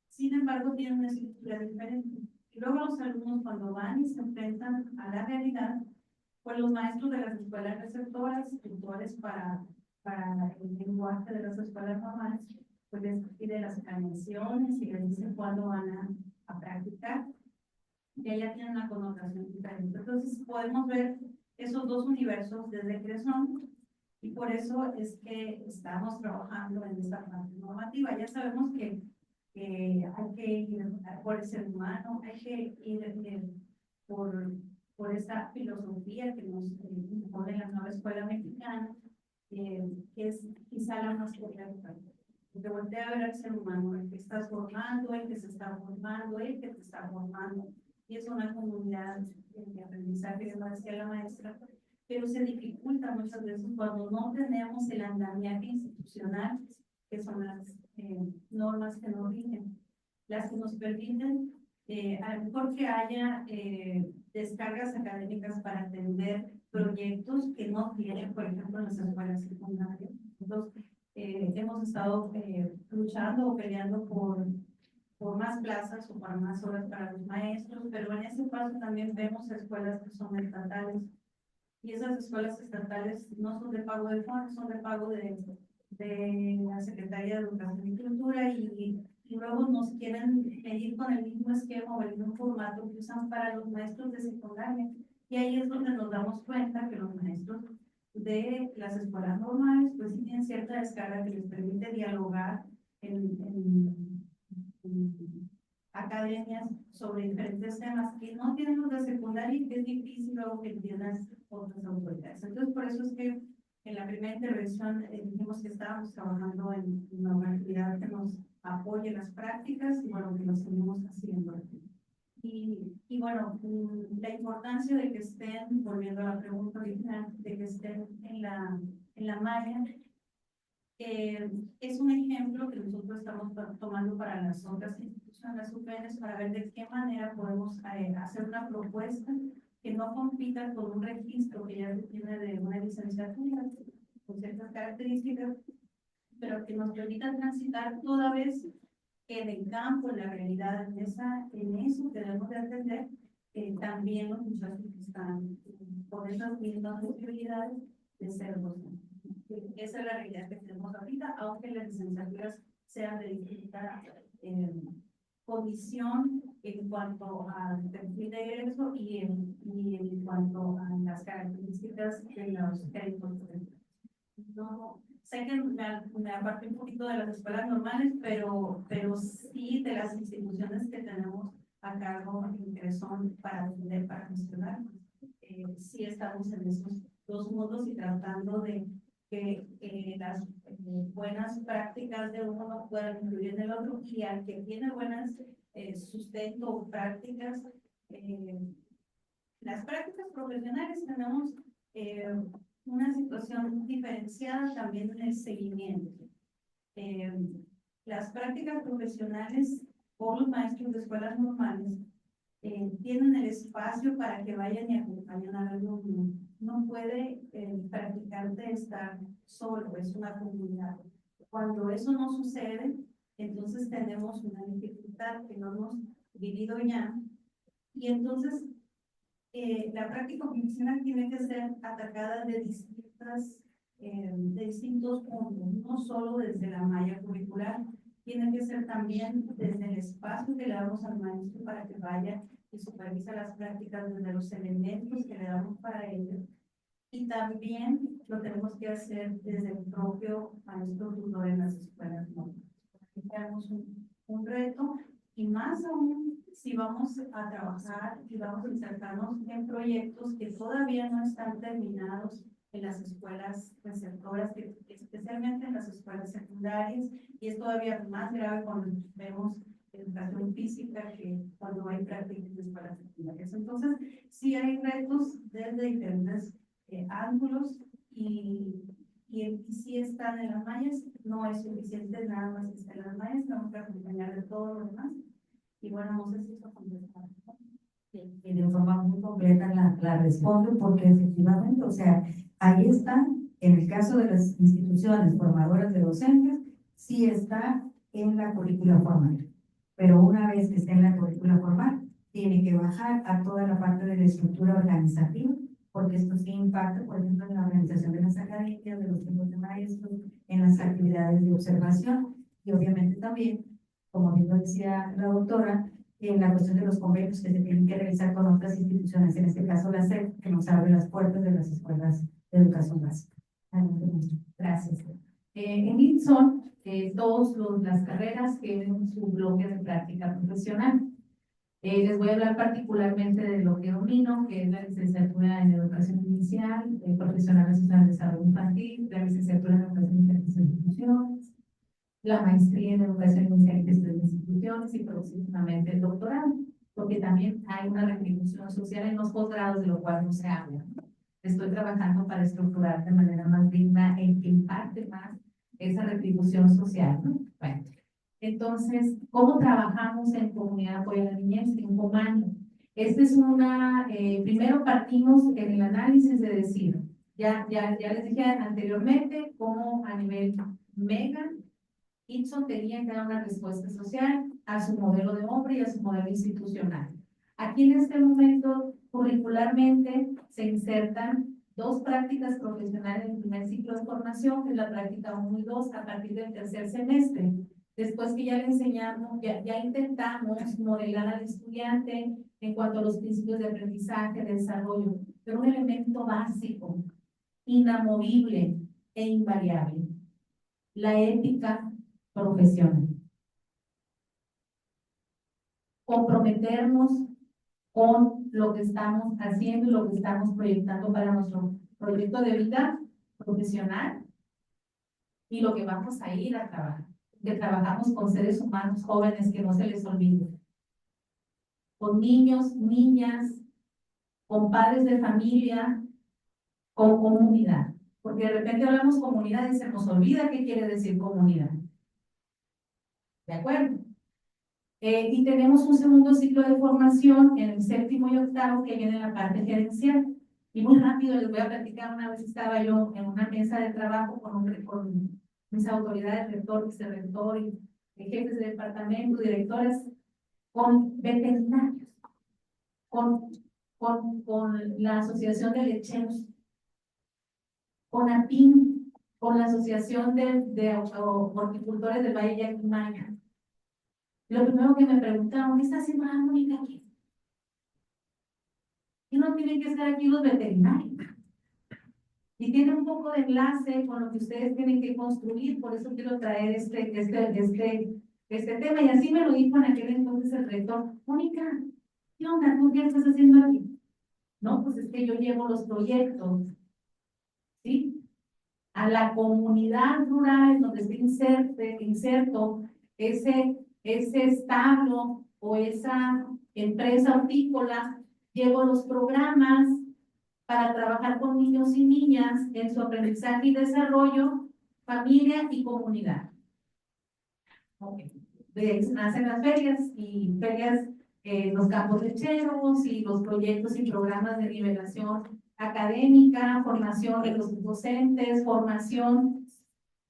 sin embargo tienen una estructura diferente. Y luego los alumnos cuando van y se enfrentan a la realidad, pues los maestros de las escuelas receptoras, tutores para el lenguaje de las escuelas normales, pues les pide las canciones y les dice cuándo van a practicar, y ella tiene una connotación diferente. Entonces podemos ver esos dos universos desde que son, y por eso es que estamos trabajando en esta parte normativa. Ya sabemos que hay que ir por el ser humano, hay que ir por esta filosofía que nos impone la nueva escuela mexicana, que es quizá la más correcta. Porque voltea a ver al ser humano, el que estás formando, el que se está formando, el que te está formando. Y es una comunidad de aprendizaje, como decía la maestra, pero se dificulta muchas veces cuando no tenemos el andamiaje institucional, que son las normas que nos rigen, las que nos permiten, a lo mejor que haya descargas académicas para atender proyectos que no tienen, por ejemplo, en las escuelas secundarias. Entonces, hemos estado luchando o peleando por más plazas o por más horas para los maestros, pero en ese paso también vemos escuelas que son estatales, y esas escuelas estatales no son de pago del fondo, son de pago de la Secretaría de Educación y Cultura, y luego nos quieren medir con el mismo esquema o el mismo formato que usan para los maestros de secundaria. Y ahí es donde nos damos cuenta que los maestros de las escuelas normales pues sí tienen cierta descarga que les permite dialogar en academias sobre diferentes temas que no tienen los de secundaria y que es difícil luego que entiendan otras autoridades. Entonces, por eso es que en la primera intervención dijimos que estábamos trabajando en una universidad que nos apoye las prácticas, y bueno, que lo seguimos haciendo. Y bueno, la importancia de que estén, volviendo a la pregunta original, de que estén en la malla, es un ejemplo que nosotros estamos tomando para las otras instituciones UPN para ver de qué manera podemos hacer una propuesta que no compita con un registro que ya se tiene de una licenciatura con ciertas características, pero que nos permita transitar toda vez que en el campo, en la realidad, en eso debemos de atender también los muchachos que están con esas mismas posibilidades de ser docentes. Esa es la realidad que tenemos ahorita, aunque las licenciaturas sean de distinta condición en cuanto al perfil de egreso y en cuanto a las características de los créditos. No, sé que me aparté un poquito de las escuelas normales, pero sí de las instituciones que tenemos a cargo que son para atender, para gestionar. Sí estamos en esos dos mundos y tratando de que las buenas prácticas de uno puedan influir en el otro, y al que tiene buenas sustento o prácticas, las prácticas profesionales tenemos una situación diferenciada también en el seguimiento. Las prácticas profesionales por los maestros de escuelas normales tienen el espacio para que vayan y acompañen al alumno. No puede practicar de estar solo, es una comunidad. Cuando eso no sucede, entonces tenemos una dificultad que no hemos vivido ya, y entonces la práctica profesional tiene que ser atacada de distintos puntos, no solo desde la malla curricular, tiene que ser también desde el espacio que le damos al maestro para que vaya y supervisa las prácticas, desde los elementos que le damos para ello. Y también lo tenemos que hacer desde el propio maestro tutor en las escuelas normales. Aquí tenemos un reto, y más aún si vamos a trabajar y vamos a insertarnos en proyectos que todavía no están terminados en las escuelas receptoras, especialmente en las escuelas secundarias, y es todavía más grave cuando vemos educación física que cuando hay prácticas de escuelas secundarias. Entonces, sí hay retos desde diferentes ángulos y sí están en las mallas, no es suficiente nada más que estar en las mallas, tenemos que acompañar de todo lo demás. Y bueno, no sé si eso contesta. Y de forma muy completa la respondo porque efectivamente, o sea, ahí está, en el caso de las instituciones formadoras de docentes, sí está en la currícula formal. Pero una vez que esté en la currícula formal, tiene que bajar a toda la parte de la estructura organizativa, porque esto sí impacta, por ejemplo, en la organización de las academias, de los tiempos de maestros, en las actividades de observación, y obviamente también, como bien lo decía la doctora, en la cuestión de los convenios que se tienen que realizar con otras instituciones, en este caso la SEP, que nos abre las puertas de las escuelas de educación básica. Gracias. En ITSON, todas las carreras tienen su bloque de práctica profesional. Les voy a hablar particularmente de lo que domino, que es la licenciatura en educación inicial, profesional asociada al desarrollo infantil, la licenciatura en educación inicial de instituciones, la maestría en educación inicial y gestión de instituciones y próximamente el doctorado, porque también hay una retribución social en los posgrados, de lo cual no se habla. Estoy trabajando para estructurar de manera más digna e que impacte más esa retribución social, ¿no? Bueno, entonces, ¿cómo trabajamos en comunidad de apoyo a la niñez? En comando. Esta es primero partimos en el análisis de decir, ya les dije anteriormente, cómo a nivel mega, ITSON tenía que dar una respuesta social a su modelo de obra y a su modelo institucional. Aquí en este momento, curricularmente, se insertan 2 prácticas profesionales en el primer ciclo de formación, que es la práctica 1 y 2, a partir del tercer semestre. Después que ya le enseñamos, ya intentamos modelar al estudiante en cuanto a los principios de aprendizaje, de desarrollo, pero un elemento básico, inamovible e invariable: la ética profesional. Comprometernos con lo que estamos haciendo y lo que estamos proyectando para nuestro proyecto de vida profesional y lo que vamos a ir a trabajar. Que trabajamos con seres humanos jóvenes, que no se les olvide. Con niños, niñas, con padres de familia, con comunidad. Porque de repente hablamos comunidad y se nos olvida qué quiere decir comunidad. ¿De acuerdo? Y tenemos un segundo ciclo de formación en el 7º y 8º, que viene en la parte gerencial. Y muy rápido les voy a platicar. Una vez estaba yo en una mesa de trabajo con mis autoridades, rector, vicerrector y jefes de departamento, directoras, con veterinarios, con la Asociación de Lecheros, con APIN, con la Asociación de Horticultores del Valle de Yaquimaya. Lo primero que me preguntaron: ¿qué está haciendo la Mónica aquí? ¿Y no tienen que estar aquí los veterinarios? Y tiene un poco de enlace con lo que ustedes tienen que construir, por eso quiero traer este tema. Y así me lo dijo en aquel entonces el rector: Mónica, ¿qué onda? ¿Tú qué estás haciendo aquí? No, pues es que yo llevo los proyectos, ¿sí? A la comunidad rural donde esté inserto ese establo o esa empresa hortícola, llevo los programas para trabajar con niños y niñas en su aprendizaje y desarrollo, familia y comunidad. Okay. Nacen las ferias y ferias, los campos lecheros y los proyectos y programas de nivelación académica, formación de los docentes, formación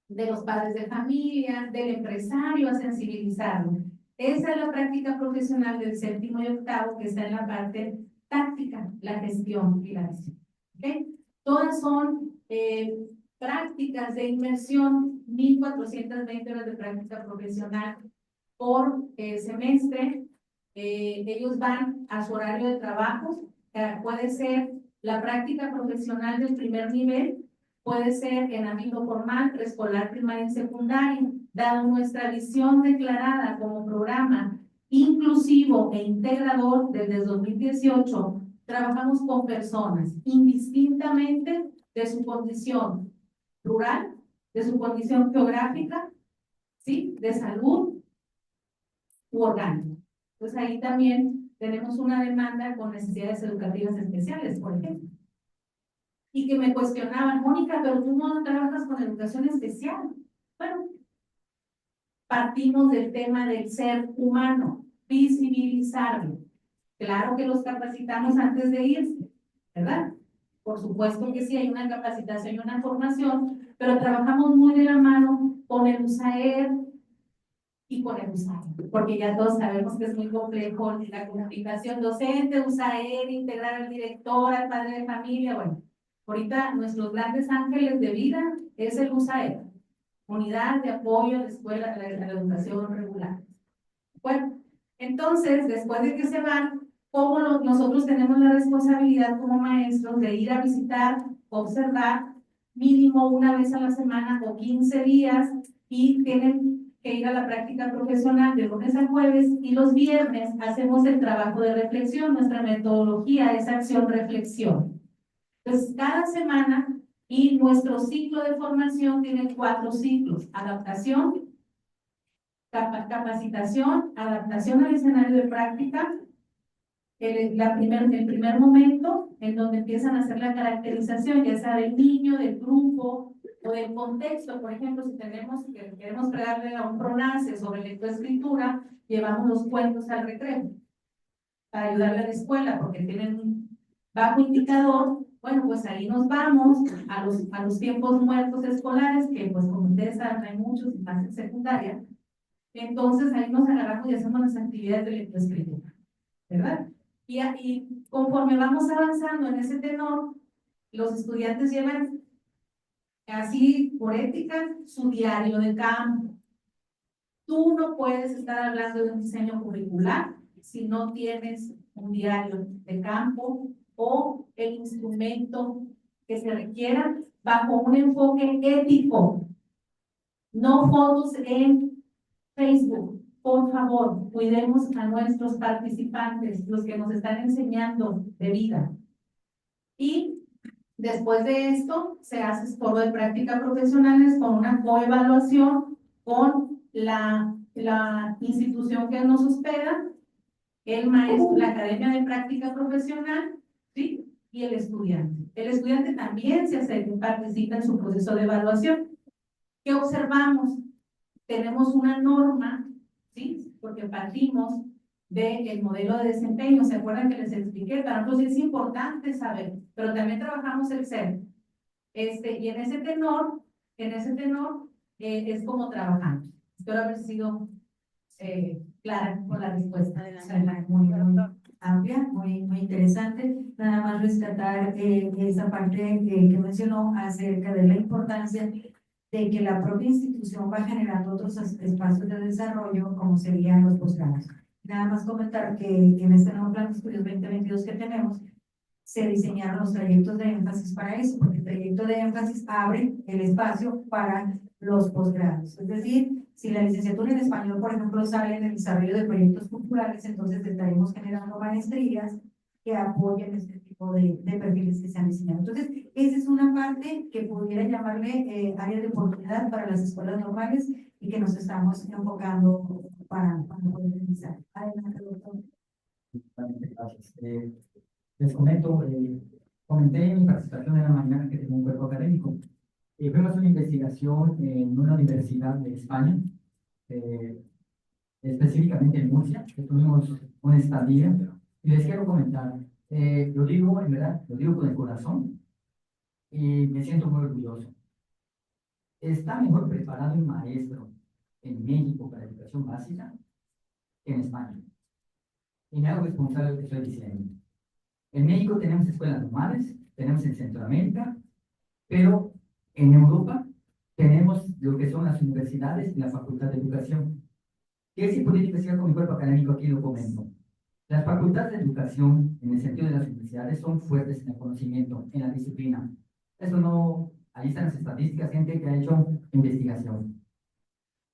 de los padres de familia, del empresario, a sensibilizarlo. Esa es la práctica profesional del 7º y 8º, que está en la parte táctica, la gestión y la visión. ¿Okay? Todas son prácticas de inmersión, 1,420 horas de práctica profesional por semestre. Ellos van a su horario de trabajo. Puede ser la práctica profesional del primer nivel, puede ser en ámbito formal, preescolar, primaria y secundaria. Dado nuestra visión declarada como programa inclusivo e integrador desde 2018, trabajamos con personas indistintamente de su condición rural, de su condición geográfica, ¿sí? De salud u orgánica. Entonces ahí también tenemos una demanda con necesidades educativas especiales, por ejemplo. Y que me cuestionaban, Mónica, pero tú no trabajas con educación especial. Bueno, partimos del tema del ser humano, visibilizarlo. Claro que los capacitamos antes de irse, ¿verdad? Por supuesto que sí, hay una capacitación y una formación, pero trabajamos muy de la mano con el USAER y con el USAER, porque ya todos sabemos que es muy complejo la comunicación docente, USAER, integrar al director, al padre de familia. Bueno, ahorita nuestros grandes ángeles de vida es el USAER, Unidad de Apoyo a la Escuela de la Educación Regular. Bueno, entonces, después de que se van, ¿cómo nosotros tenemos la responsabilidad como maestros de ir a visitar, observar, mínimo una vez a la semana o 15 días, y tienen que ir a la práctica profesional de lunes a jueves, y los viernes hacemos el trabajo de reflexión? Nuestra metodología es acción-reflexión. Entonces, cada semana, y nuestro ciclo de formación tiene 4 ciclos: adaptación, capacitación, adaptación al escenario de práctica, el primer momento en donde empiezan a hacer la caracterización, ya sea del niño, del grupo o del contexto. Por ejemplo, si queremos pegarle a un PRONACE sobre lectoescritura, llevamos los cuentos al recreo para ayudarle a la escuela, porque tienen un bajo indicador. Bueno, pues ahí nos vamos a los tiempos muertos escolares, que pues como ustedes saben hay muchos, más en secundaria. Entonces ahí nos agarramos y hacemos las actividades de lectoescritura, ¿verdad? Y conforme vamos avanzando en ese tenor, los estudiantes llevan así por ética su diario de campo. Tú no puedes estar hablando de un diseño curricular si no tienes un diario de campo o el instrumento que se requiera bajo un enfoque ético. No fotos en Facebook. Por favor, cuidemos a nuestros participantes, los que nos están enseñando de vida. Y después de esto, se hace foro de práctica profesionales con una coevaluación con la institución que nos hospeda, el maestro, la academia de práctica profesional, ¿sí? Y el estudiante. El estudiante también se acerca y participa en su proceso de evaluación. ¿Qué observamos? Tenemos una norma, ¿sí? Porque partimos del modelo de desempeño. ¿Se acuerdan que les expliqué? Para nosotros es importante saber, pero también trabajamos el ser. Y en ese tenor es como trabajamos. Espero haber sido clara con la respuesta. Muy amplia, muy interesante. Nada más rescatar esa parte que mencionó acerca de la importancia de que la propia institución va generando otros espacios de desarrollo, como serían los posgrados. Nada más comentar que en este nuevo plan de estudios 2022 que tenemos, se diseñaron los trayectos de énfasis para eso, porque el trayecto de énfasis abre el espacio para los posgrados. Es decir, si la licenciatura en español, por ejemplo, sale en el desarrollo de proyectos culturales, entonces estaremos generando maestrías que apoyen este tipo de perfiles que se han diseñado. Entonces, esa es una parte que pudiera llamarle área de oportunidad para las escuelas normales y que nos estamos enfocando para poder realizar. Adelante, doctor. Gracias. Les comento, comenté en mi participación en la mañana que tengo un cuerpo académico. Fuimos a una investigación en una universidad de España, específicamente en Murcia, que tuvimos una estadía, y les quiero comentar, lo digo en verdad, lo digo con el corazón, y me siento muy orgulloso. Está mejor preparado un maestro en México para educación básica que en España. Y me hago responsable de lo que estoy diciendo. En México tenemos escuelas normales, tenemos en Centroamérica, pero en Europa tenemos lo que son las universidades y la Facultad de Educación. ¿Qué si puedo investigar con mi cuerpo académico? Aquí lo comento. Las facultades de educación, en el sentido de las universidades, son fuertes en el conocimiento, en la disciplina. Eso no, ahí están las estadísticas, gente que ha hecho investigación.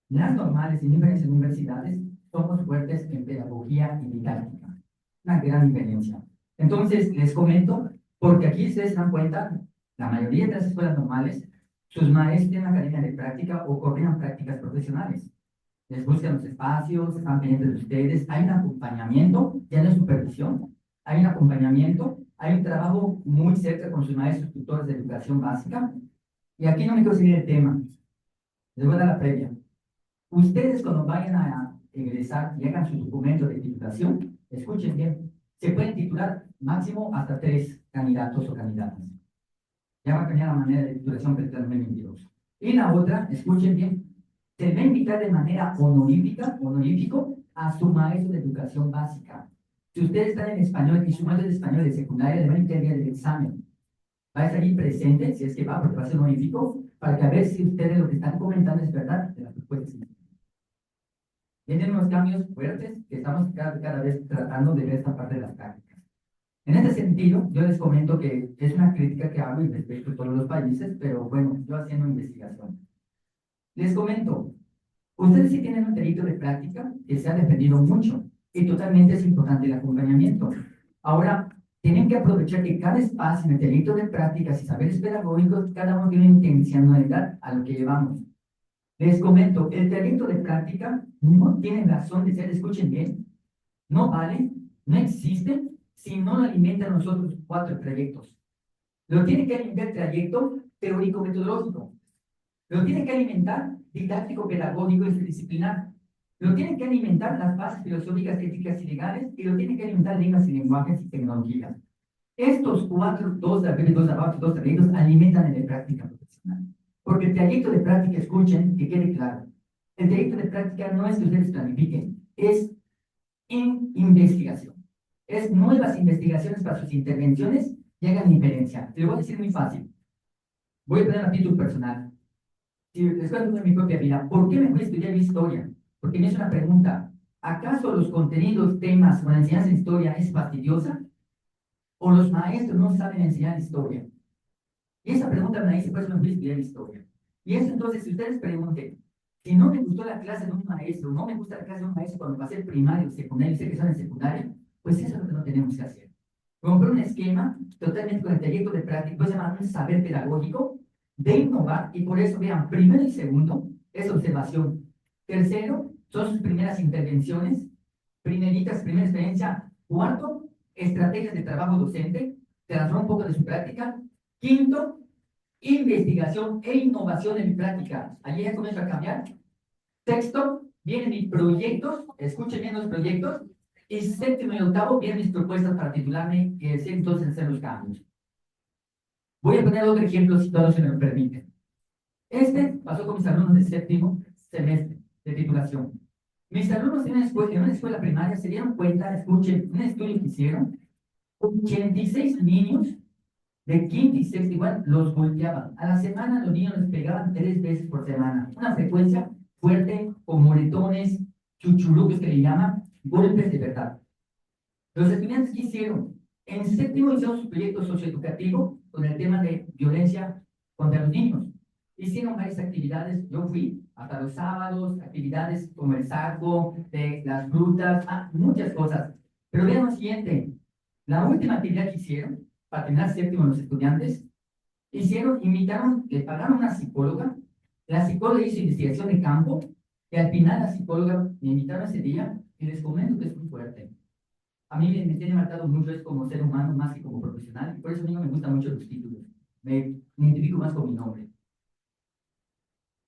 Las normales y diferentes universidades somos fuertes en pedagogía y didáctica. Una gran diferencia. Entonces, les comento, porque aquí ustedes se dan cuenta, La mayoría de las escuelas normales, sus maestros tienen una academia de práctica o coordinan prácticas profesionales. Les buscan los espacios, están pendientes de ustedes, hay un acompañamiento, ya no es supervisión, hay un acompañamiento, hay un trabajo muy cerca con sus maestros tutores de educación básica. Y aquí no me quiero seguir el tema, les voy a dar la previa. Ustedes cuando vayan a egresar y hagan su documento de titulación, escuchen bien, se pueden titular máximo hasta 3 candidatos o candidatas. Ya va a cambiar la manera de titulación para el 2022. Y la otra, escuchen bien, se va a invitar de manera honorífico a su maestro de educación básica. Si ustedes están en español y su maestro de español de secundaria, le van a invitar el día del examen. Va a estar ahí presente, si es que va, porque va a ser honorífico, para que a ver si ustedes lo que están comentando es verdad de las propuestas. Vienen unos cambios fuertes que estamos cada vez tratando de ver esta parte de las prácticas. En este sentido, yo les comento que es una crítica que hago y respecto a todos los países, pero bueno, yo haciendo investigación. Les comento, ustedes sí tienen un delito de práctica que se ha defendido mucho y totalmente es importante el acompañamiento. Ahora, tienen que aprovechar que cada espacio en el delito de prácticas y saberes pedagógicos, cada uno tiene una intencionalidad a lo que llevamos. Les comento, el delito de práctica no tiene razón de ser, escuchen bien, no vale, no existe si no lo alimentan nosotros 4 trayectos. Lo tiene que alimentar el trayecto teórico-metodológico. Lo tiene que alimentar didáctico-pedagógico interdisciplinar. Lo tiene que alimentar las bases filosóficas, éticas y legales, y lo tiene que alimentar lenguas y lenguajes y tecnologías. Estos 4, 2 de arriba y 2 de abajo, 2 trayectos, alimentan el de práctica profesional. Porque el trayecto de práctica, escuchen, que quede claro, el trayecto de práctica no es que ustedes planifiquen, es en investigación. Es nuevas investigaciones para sus intervenciones y hagan inferencia. Te lo voy a decir muy fácil. Voy a poner a título personal. Si les cuento de mi propia vida, ¿por qué me fui a estudiar historia? Porque me hizo una pregunta. ¿Acaso los contenidos, temas o la enseñanza de historia es fastidiosa? ¿O los maestros no saben enseñar historia? Y esa pregunta me la hice, por eso me fui a estudiar historia. Y eso entonces, si ustedes pregunten, si no me gustó la clase de un maestro, no me gusta la clase de un maestro cuando pasé el primario, secundario, y sé que son en secundaria, pues eso es lo que no tenemos que hacer. Comprar un esquema totalmente con el trayecto de práctica, pues llamar un saber pedagógico, de innovar, y por eso vean, primero y segundo es observación. Tercero, son sus primeras intervenciones, primera experiencia. Cuarto, estrategias de trabajo docente, transforma un poco de su práctica. Quinto, investigación e innovación en mi práctica. Allí ya comienzo a cambiar. Sexto, vienen mis proyectos, escuchen bien los proyectos. Y séptimo y octavo, vienen mis propuestas para titularme y decir entonces hacer los cambios. Voy a poner otro ejemplo si todo se me lo permite. Este pasó con mis alumnos de séptimo semestre de titulación. Mis alumnos en una escuela primaria se dieron cuenta, escuchen, un estudio que hicieron, 86 niños de quinto y sexto igual los golpeaban. A la semana los niños les pegaban 3 veces por semana. Una frecuencia fuerte, con moretones, chuchuluques que le llaman, golpes de verdad. Los estudiantes que hicieron, en séptimo hicieron su proyecto socioeducativo con el tema de violencia contra los niños. Hicieron varias actividades, yo fui hasta los sábados, actividades como el saco, de las frutas, muchas cosas. Pero vean lo siguiente, la última actividad que hicieron, para terminar séptimo los estudiantes, invitaron, le pagaron a una psicóloga, la psicóloga hizo investigación de campo, y al final la psicóloga me invitaron ese día, y les comento que es muy fuerte. A mí me tiene marcado mucho es como ser humano más que como profesional, y por eso a mí no me gustan mucho los títulos, me identifico más con mi nombre.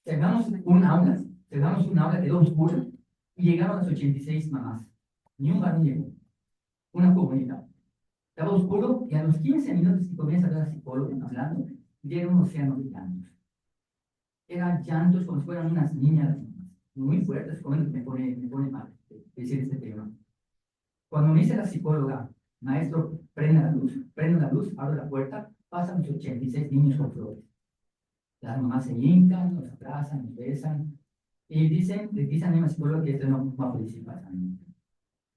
Cerramos un aula, quedó oscura, y llegaron las 86 mamás, ni un varón llegó, una comunidad. Estaba oscuro y a los 15 minutos que comienza a ver a la psicóloga hablando, llega un océano de llantos. Eran llantos como si fueran unas niñas muy fuertes, como me pone mal decir este tema. Cuando me dice la psicóloga, maestro, prende la luz, abre la puerta, pasan los 86 niños con flores. Las mamás se hincan, los abrazan, los besan, y les dicen a mi psicóloga que esto no va a poder pasar.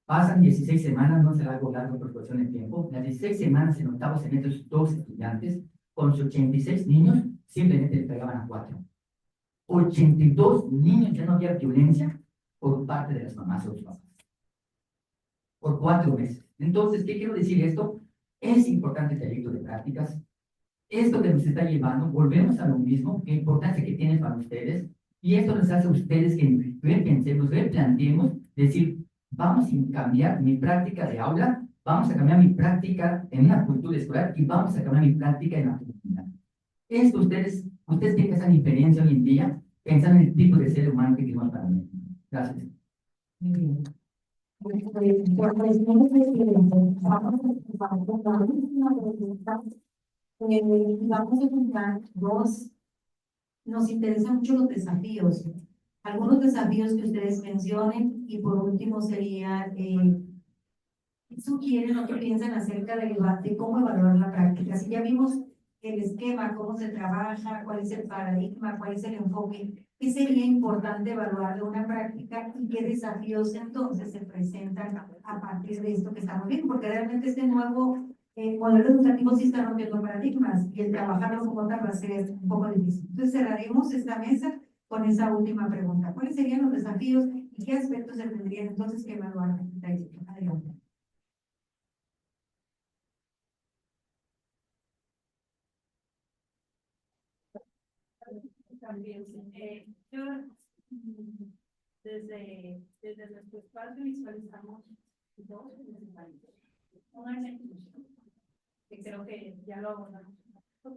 Pasan 16 semanas, no será algo largo por cuestión de tiempo. Las 16 semanas en octavo semestre, 2 estudiantes, con sus 86 niños, simplemente le pegaban a 4. 82 niños, ya no había violencia por parte de las mamás o los papás. Por 4 meses. Entonces, ¿qué quiero decir esto? Es importante el trayecto de prácticas. Esto que nos está llevando, volvemos a lo mismo, qué importancia que tiene para ustedes, y esto nos hace a ustedes que repensemos, replanteemos, decir, vamos a cambiar mi práctica de aula, vamos a cambiar mi práctica en una cultura escolar y vamos a cambiar mi práctica en la comunidad. Esto ustedes tienen esa diferencia hoy en día, pensando en el tipo de ser humano que queremos para México. Gracias. Muy bien. Vamos a juntar dos. Nos interesan mucho los desafíos. Algunos desafíos que ustedes mencionen y por último sería ¿qué sugieren o qué piensan acerca de cómo evaluar la práctica? Si ya vimos el esquema, cómo se trabaja, cuál es el paradigma, cuál es el enfoque, ¿qué sería importante evaluar de una práctica y qué desafíos entonces se presentan a partir de esto que estamos viendo? Porque realmente este nuevo modelo educativo sí está rompiendo paradigmas y el trabajarlo como tal va a ser un poco difícil. Entonces cerraremos esta mesa con esa última pregunta. ¿Cuáles serían los desafíos y qué aspectos se tendrían entonces que evaluar? Adelante. También, yo desde nuestro espacio visualizamos dos principales. Una es la inclusión, que creo que ya lo abordamos.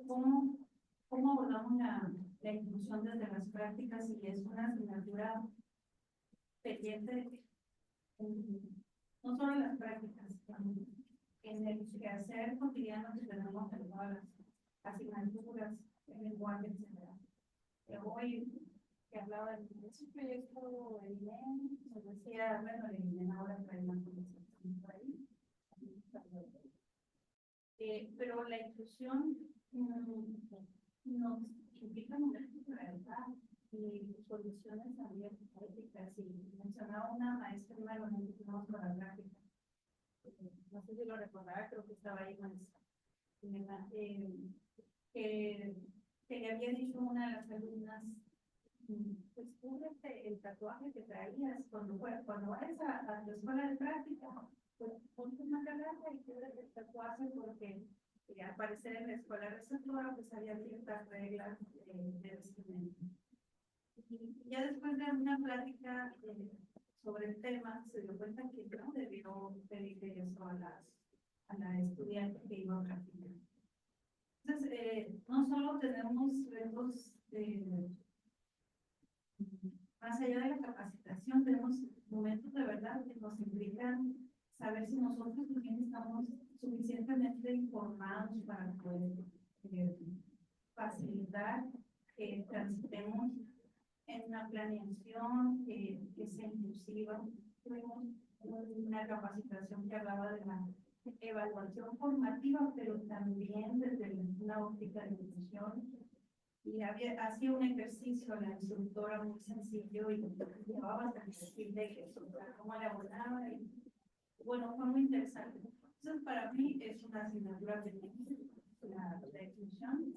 ¿Cómo abordamos la inclusión desde las prácticas? Y es una asignatura pendiente, no solo en las prácticas, en el quehacer cotidiano que tenemos en todas las asignaturas, el lenguaje, etc. Hoy que hablaba de ese proyecto de INEM, nos decía, bueno, el INEM ahora trae una conversación por ahí. Pero la inclusión nos implica momentos de verdad y soluciones también prácticas. Y mencionaba una maestra, una de las que tenemos para la gráfica. No sé si lo recordaba, creo que estaba ahí con que le había dicho una de las alumnas, pues cúbrete el tatuaje que traías cuando vayas a la escuela de práctica, pues ponte una carata y cúbrete el tatuaje porque al parecer en la escuela receptora pues había ciertas reglas de vestimenta. Y ya después de una plática sobre el tema se dio cuenta que no debió pedirle eso a la estudiante que iba a practicar. Entonces, no solo tenemos retos más allá de la capacitación, tenemos momentos de verdad que nos implican saber si nosotros también estamos suficientemente informados para poder facilitar que transitemos en una planeación que sea inclusiva. Tuvimos una capacitación que hablaba de la evaluación formativa, pero también desde una óptica de inclusión. Y hacía un ejercicio la instructora muy sencillo y llevaba hasta el perfil de Jesús, cómo le abordaba. Y bueno, fue muy interesante. Entonces, para mí es una asignatura de la inclusión.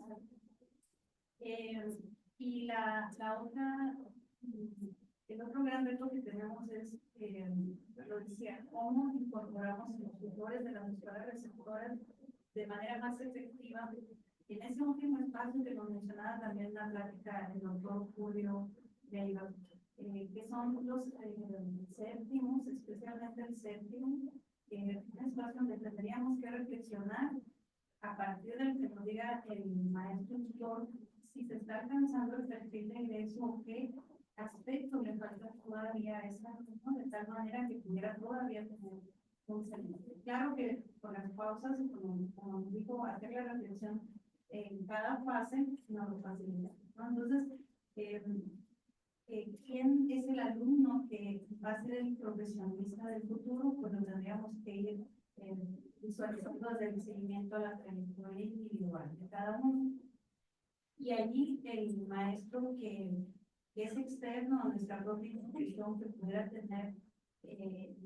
Y la otra, el otro gran reto que tenemos es, lo decía, cómo incorporamos los tutores de las escuelas receptoras de manera más efectiva. En ese último espacio que nos mencionaba también la plática del doctor Julio Leiva, que son los séptimos, especialmente el séptimo, un espacio donde tendríamos que reflexionar a partir del que nos diga el maestro tutor si se está alcanzando el perfil de ingreso o qué aspecto le falta todavía a esa, ¿no? De tal manera que pudiera todavía tener un semestre. Claro que con las pausas, como dijo, hacer la reflexión en cada fase nos lo facilita, ¿no? Entonces, ¿quién es el alumno que va a ser el profesionista del futuro? Pues lo tendríamos que ir visualizando desde el seguimiento a la trayectoria individual de cada uno. Y allí el maestro que es externo a nuestra propia institución, que pudiera tener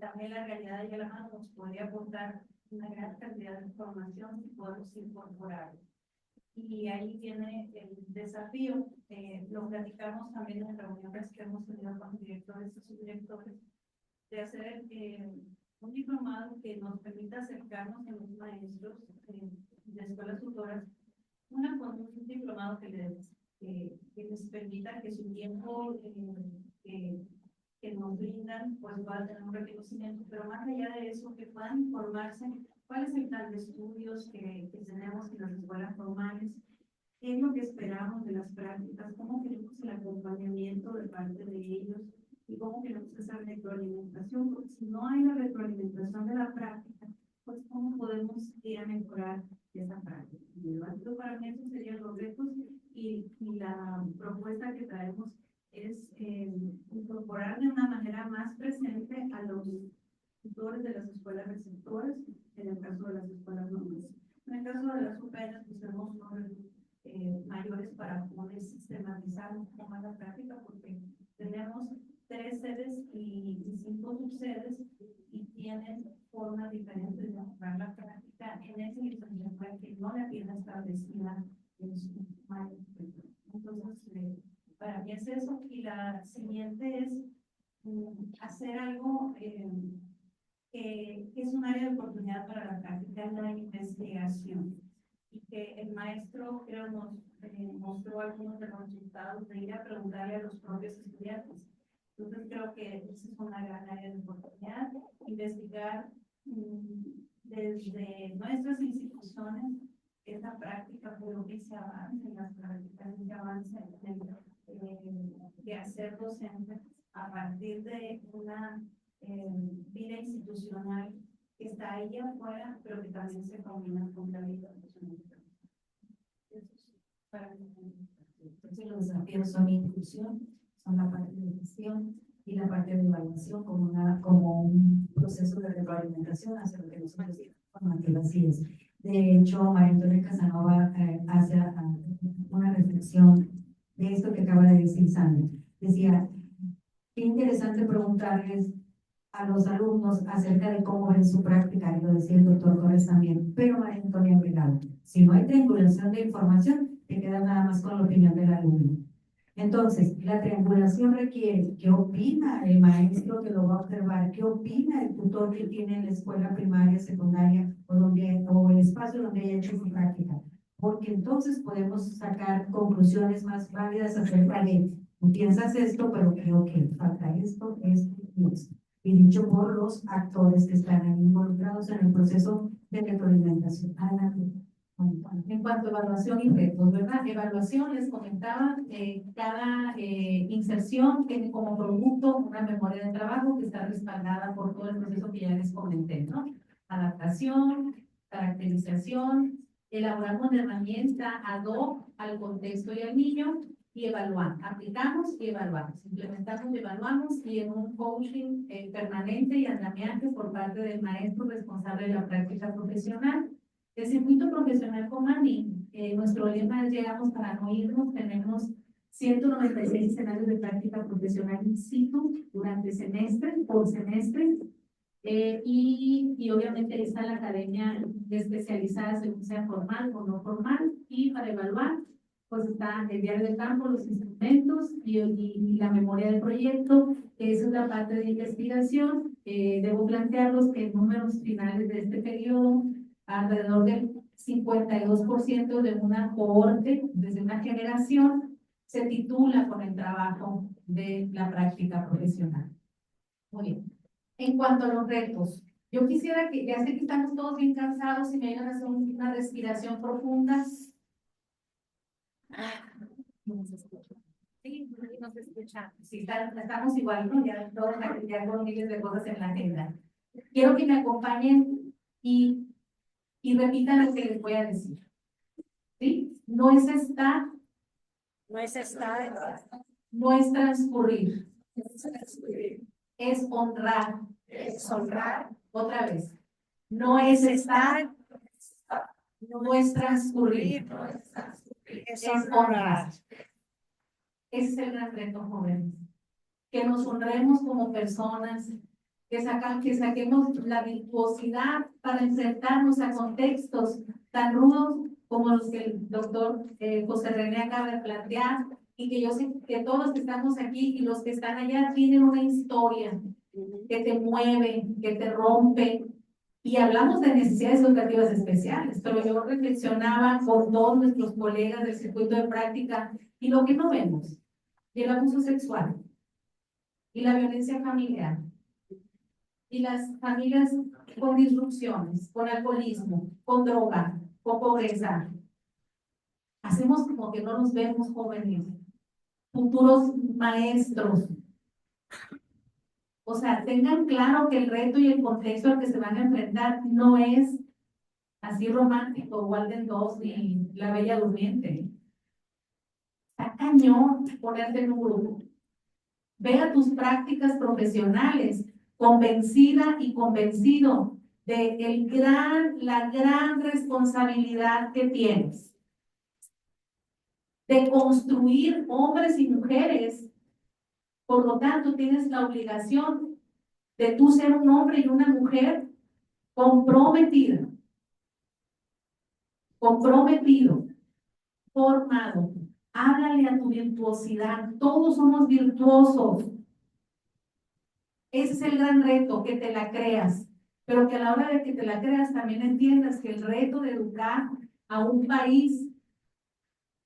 también la realidad y a la mano, nos podría aportar una gran cantidad de información que podemos incorporar. Y ahí viene el desafío, lo platicamos también en reuniones que hemos tenido con directores y subdirectores, de hacer un diplomado que nos permita acercarnos a los maestros de escuelas tutoras Una con un diplomado que les permita que su tiempo que nos brindan, pues pueda tener un reconocimiento, pero más allá de eso, que puedan informarse cuál es el plan de estudios que tenemos en las escuelas formales, qué es lo que esperamos de las prácticas, cómo queremos el acompañamiento de parte de ellos y cómo queremos esa retroalimentación, porque si no hay la retroalimentación de la práctica, pues cómo podemos ir a mejorar esa práctica. Entonces, para mí esos serían los retos y la propuesta que traemos es incorporar de una manera más presente a los tutores de las escuelas receptoras, en el caso de las escuelas normales. En el caso de las UPN, pues tenemos unos mayores para poder sistematizar un poco más la práctica, porque tenemos 3 sedes y 5 subsedes y tienen formas diferentes de mejorar la práctica en ese licenciatura que no la tiene establecida en su mayor. Entonces, para mí es eso. Y la siguiente es hacer algo que es un área de oportunidad para la práctica, la investigación. Y que el maestro, creo, nos mostró algunos de los resultados de ir a preguntarle a los propios estudiantes. Entonces, creo que esa es una gran área de oportunidad, investigar desde nuestras instituciones esa práctica, pero que se avance en las prácticas, que se avance de hacer docente a partir de una vida institucional que está ahí afuera, pero que también se combina con la vida personal. Entonces, los desafíos son inclusión, son la parte de gestión y la parte de evaluación como un proceso de retroalimentación hacia lo que nosotros formativas. Así es. De hecho, María Antonia Casanova hace una reflexión de esto que acaba de decir Sandra. Decía, qué interesante preguntarles a los alumnos acerca de cómo ven su práctica, y lo decía el doctor Torres también, pero María Antonia Brigado, si no hay triangulación de información, te queda nada más con la opinión del alumno. Entonces, la triangulación requiere qué opina el maestro que lo va a observar, qué opina el tutor que tiene en la escuela primaria, secundaria o el espacio donde haya hecho su práctica, porque entonces podemos sacar conclusiones más válidas acerca de, tú piensas esto, pero creo que falta esto y esto. Y dicho por los actores que están ahí involucrados en el proceso de retroalimentación. En cuanto a evaluación y retos, ¿verdad? Evaluación, les comentaba, cada inserción tiene como producto una memoria de trabajo que está respaldada por todo el proceso que ya les comenté, ¿no? Adaptación, caracterización, elaboramos una herramienta ad hoc al contexto y al niño y evaluamos, aplicamos y evaluamos, implementamos y evaluamos y en un coaching permanente y andamiante por parte del maestro responsable de la práctica profesional. El circuito profesional Comani, nuestro lema es llegamos para no irnos, tenemos 196 escenarios de práctica profesional in situ durante semestre, por semestre, y obviamente ahí está la academia especializada según sea formal o no formal, y para evaluar, pues está el diario de campo, los instrumentos y la memoria del proyecto. Esa es la parte de investigación. Debo plantearlos que en números finales de este periodo, alrededor del 52% de una cohorte, desde una generación, se titula con el trabajo de la práctica profesional. Muy bien. En cuanto a los retos, yo quisiera que, ya sé que estamos todos bien cansados y me vayan a hacer una respiración profunda. Sí, nos escuchan. Sí, estamos igual, ¿no? Ya todos ya con miles de cosas en la agenda. Quiero que me acompañen y repitan lo que les voy a decir. ¿Sí? No es estar. No es estar. No es transcurrir. Es honrar. Es honrar. Otra vez. No es estar. No es transcurrir. Es honrar. Ese es el gran reto, jóvenes. Que nos honremos como personas, que saquemos la virtuosidad para enfrentarnos a contextos tan rudos como los que el doctor José René acaba de plantear, y que yo sé que todos los que estamos aquí y los que están allá tienen una historia que te mueve, que te rompe, Y hablamos de necesidades educativas especiales, pero yo reflexionaba con todos nuestros colegas del circuito de práctica y lo que no vemos, y el abuso sexual, y la violencia familiar, y las familias con disrupciones, con alcoholismo, con droga, con pobreza. Hacemos como que no nos vemos jóvenes, futuros maestros. O sea, tengan claro que el reto y el contexto al que se van a enfrentar no es así romántico, Walden 2 ni La Bella Durmiente. Está cañón ponerte en un grupo. Ve a tus prácticas profesionales, convencida y convencido de la gran responsabilidad que tienes de construir hombres y mujeres. Por lo tanto, tienes la obligación de tú ser un hombre y una mujer comprometida, comprometido, formado. Háblale a tu virtuosidad. Todos somos virtuosos. Ese es el gran reto, que te la creas. Pero que a la hora de que te la creas también entiendas que el reto de educar a un país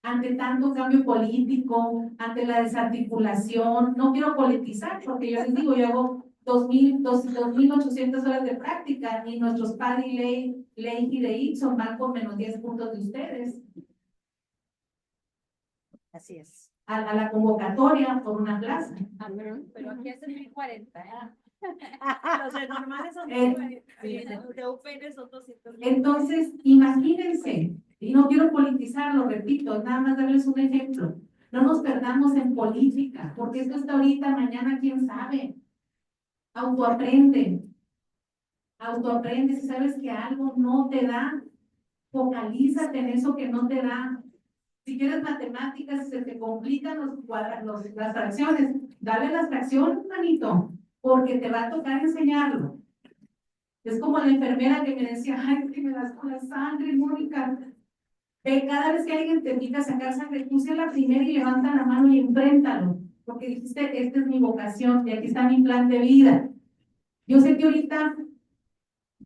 ante tanto cambio político, ante la desarticulación, no quiero politizar, porque yo les digo, yo hago 2.800 horas de práctica y nuestros Paddy, Leahy de Ipson van con menos 10 puntos de ustedes. Así es. A la convocatoria por una plaza. Pero aquí es 1040. Los de normales son los de UPN son 200. Entonces, imagínense, y no quiero politizar, lo repito, nada más darles un ejemplo. No nos perdamos en política, porque esto está ahorita, mañana, quién sabe. Autoaprende. Autoaprende. Si sabes que algo no te da, focalízate en eso que no te da. Si quieres matemáticas, se te complican las fracciones, dale las fracciones, manito, porque te va a tocar enseñarlo. Es como la enfermera que me decía, ay, que me das con la sangre, Mónica. Cada vez que alguien te invita a sacar sangre, tú sé la primera y levanta la mano y enfréntalo, porque dijiste, esta es mi vocación y aquí está mi plan de vida. Yo sé que ahorita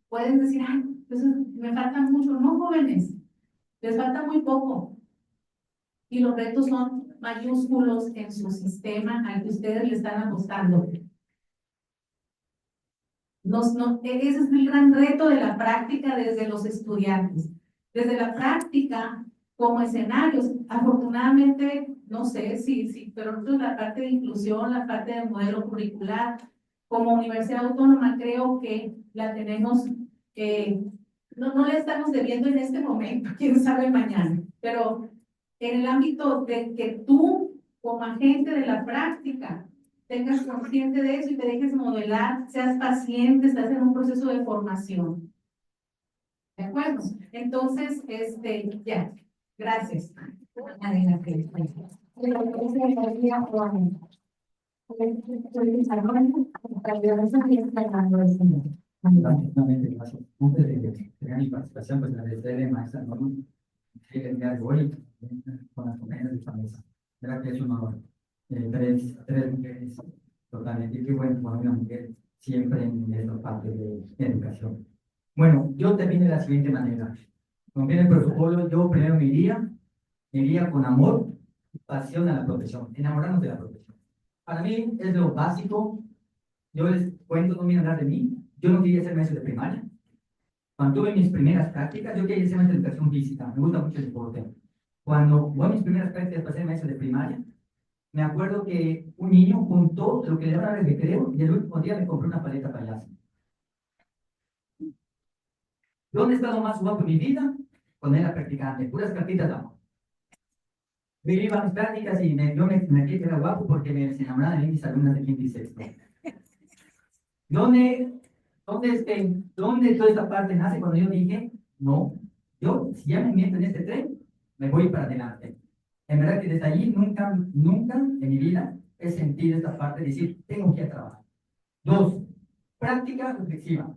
pueden decir, ay, pues me falta mucho. No, jóvenes, les falta muy poco. Y los retos son mayúsculos en su sistema al que ustedes le están apostando. Ese es el gran reto de la práctica desde los estudiantes. Desde la práctica como escenarios, afortunadamente, no sé si, pero nosotros la parte de inclusión, la parte del modelo curricular, como Universidad Autónoma creo que la tenemos, no la estamos debiendo en este momento, quién sabe mañana, pero en el ámbito de que tú, como agente de la práctica, tengas consciente de eso y te dejes modelar, seas paciente, estás en un proceso de formación. ¿De acuerdo? Entonces, ya, gracias. Exactamente, gracias. Antes de tener mi participación, pues agradecerle a maestra Norma que el día de hoy con las compañeras de esta mesa. Verdad que es un honor. Tres mujeres totalmente. Y qué bueno cuando una mujer siempre en esta parte de educación. Bueno, yo termino de la siguiente manera. Como viene el protocolo, yo primero me iría con amor y pasión a la profesión, enamorarnos de la profesión. Para mí es lo básico. Yo les cuento, no vienen a hablar de mí. Yo no quería ser maestro de primaria. Cuando tuve mis primeras prácticas, yo quería ser maestro de educación física. Me gusta mucho el deporte. Cuando voy a mis primeras prácticas para ser maestro de primaria, me acuerdo que un niño juntó lo que le daban el recreo y el último día me compró una paleta payaso. ¿Dónde he estado más guapo en mi vida? Cuando era practicante, puras cartitas de amor. Yo iba a mis prácticas y yo me metí que era guapo porque me enamoraba de mis alumnas de quinto y sexto. ¿Dónde toda esta parte nace cuando yo dije, no, yo si ya me meto en este tren, me voy para adelante? En verdad que desde allí nunca en mi vida he sentido esta parte de decir, tengo que ir a trabajar. 2, práctica reflexiva.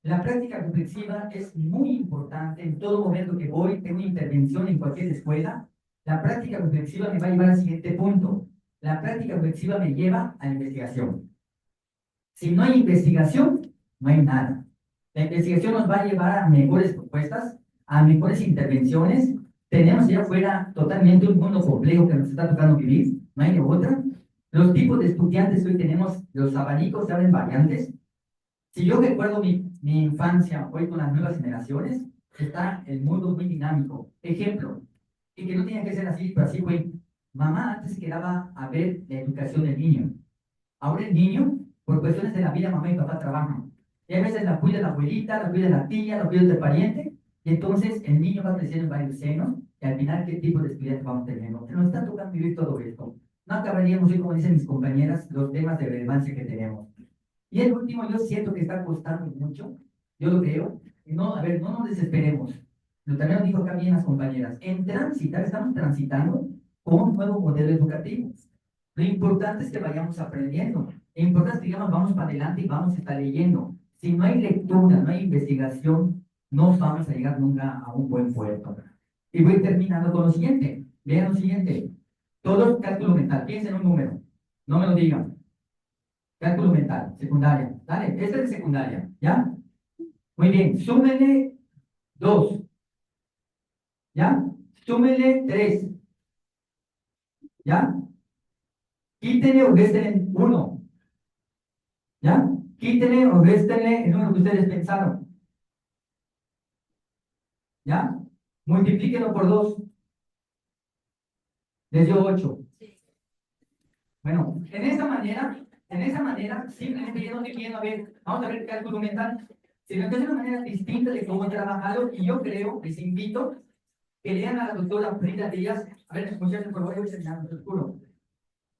La práctica reflexiva es muy importante en todo momento que voy, tengo una intervención en cualquier escuela. La práctica reflexiva me va a llevar al siguiente punto. La práctica reflexiva me lleva a la investigación. Si no hay investigación, no hay nada. La investigación nos va a llevar a mejores propuestas, a mejores intervenciones. Tenemos allá afuera totalmente un mundo complejo que nos está tocando vivir, no hay de otra. Los tipos de estudiantes que hoy tenemos, los abanicos se abren variantes. Si yo recuerdo mi infancia, hoy con las nuevas generaciones, está el mundo muy dinámico. Ejemplo, y que no tenía que ser así, pero así fue. Mamá antes se quedaba a ver la educación del niño. Ahora el niño, por cuestiones de la vida, mamá y papá trabajan. Y a veces la cuida la abuelita, la cuida la tía, la cuida el pariente. Y entonces el niño va creciendo en varios senos. Y al final, ¿qué tipo de estudiante vamos teniendo? Nos está tocando vivir todo esto. No acabaríamos hoy, como dicen mis compañeras, los temas de relevancia que tenemos. Y el último, yo siento que está costando mucho, yo lo veo, no, a ver, no nos desesperemos. Lo también lo dijo acá bien las compañeras, en transitar, estamos transitando con un nuevo modelo educativo. Lo importante es que vayamos aprendiendo. Lo importante es que digamos, vamos para adelante y vamos a estar leyendo. Si no hay lectura, no hay investigación, no vamos a llegar nunca a un buen puerto. Y voy terminando con lo siguiente. Vean lo siguiente. Todo es cálculo mental. Piensen en un número. No me lo digan. Cálculo mental, secundaria. Dale, esta es de secundaria, ¿ya? Muy bien, súmele 2. ¿Ya? Súmele 3. ¿Ya? Quítele o réstele 1. ¿Ya? Quítele o réstele el número que ustedes pensaron. ¿Ya? Multiplíquelo por 2. Les dio 8. Bueno, en esa manera, simplemente yo no estoy viendo, a ver, vamos a ver cálculo mental, sino que es una manera distinta de cómo trabajarlo, y yo creo, les invito, que lean a la doctora Frida Díaz. A ver, muchachos, por favor, oscuro.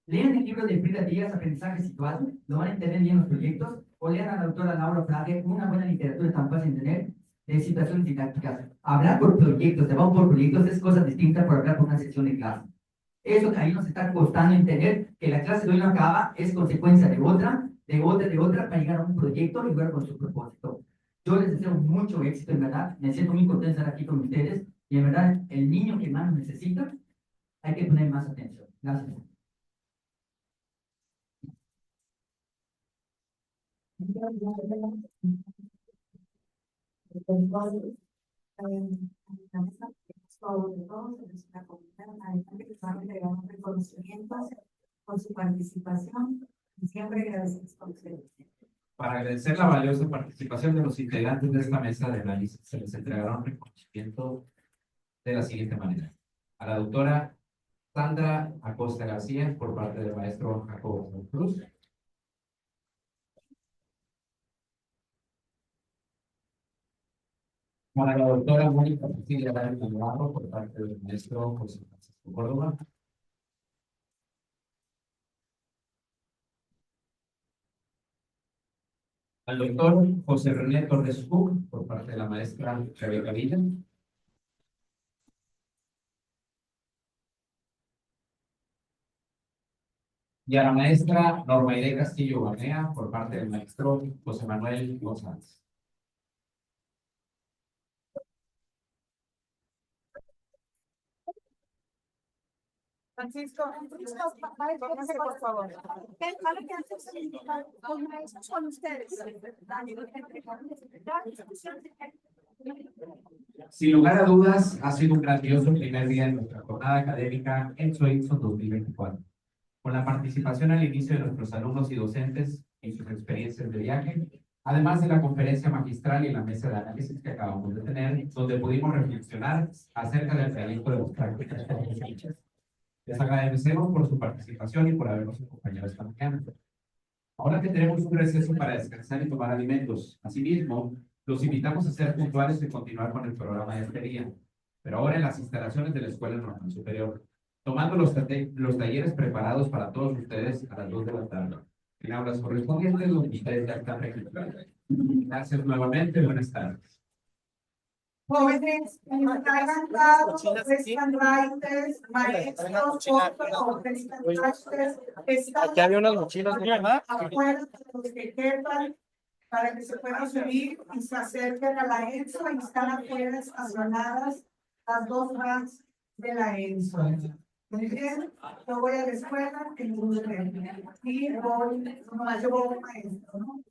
Lean el libro de Frida Díaz, Aprendizaje Situado, lo van a entender bien los proyectos, o lean a la doctora Laura Frage, una buena literatura tan fácil de entender, de situaciones didácticas. Hablar por proyectos, se van por proyectos, es cosa distinta por hablar por una sección de clase. Eso ahí nos está costando entender que la clase de hoy no acaba, es consecuencia de otra, para llegar a un proyecto y llegar con su propósito. Yo les deseo mucho éxito, en verdad. Me siento muy contento de estar aquí con ustedes. Y en verdad, el niño que más necesita, hay que poner más atención. Gracias. Sobre todo en nuestra comunidad, además de que estamos entregando reconocimientos por su participación y siempre agradecemos por ustedes. Para agradecer la valiosa participación de los integrantes de esta mesa de análisis, se les entregará un reconocimiento de la siguiente manera. A la doctora Sandra Acosta García, por parte del maestro Jacobo Cruz. Para la doctora Mónica Cecilia Navarro, por parte del maestro José Francisco Córdoba. Al doctor José René Torres Cook, por parte de la maestra Rebeca Villa. Y a la maestra Normaide Castillo Barnea, por parte del maestro José Manuel González. Francisco, póngase, por favor. Los maestros con ustedes. Sin lugar a dudas, ha sido un grandioso primer día de nuestra jornada académica en Soitson 2024. Con la participación al inicio de nuestros alumnos y docentes en sus experiencias de viaje, además de la conferencia magistral y la mesa de análisis que acabamos de tener, donde pudimos reflexionar acerca del realismo de las prácticas pedagógicas. Les agradecemos por su participación y por habernos acompañado esta mañana. Ahora que tenemos un receso para descansar y tomar alimentos, asimismo, los invitamos a ser puntuales y continuar con el programa de este día, pero ahora en las instalaciones de la Escuela Normal Superior, tomando los talleres preparados para todos ustedes a las 2 de la tarde. En aulas correspondientes, los ustedes ya están registrados. Gracias nuevamente, buenas tardes. Jóvenes, traigan dados, estandartes, maestros, Aquí había unas mochilas, ¿verdad? afuera, los que quepan, para que se puedan subir y se acerquen a la ENSO, y están afuera estacionadas las 2 vans de la ENSO. Muy bien, yo voy a la escuela y voy, nomás yo voy a un maestro, ¿no?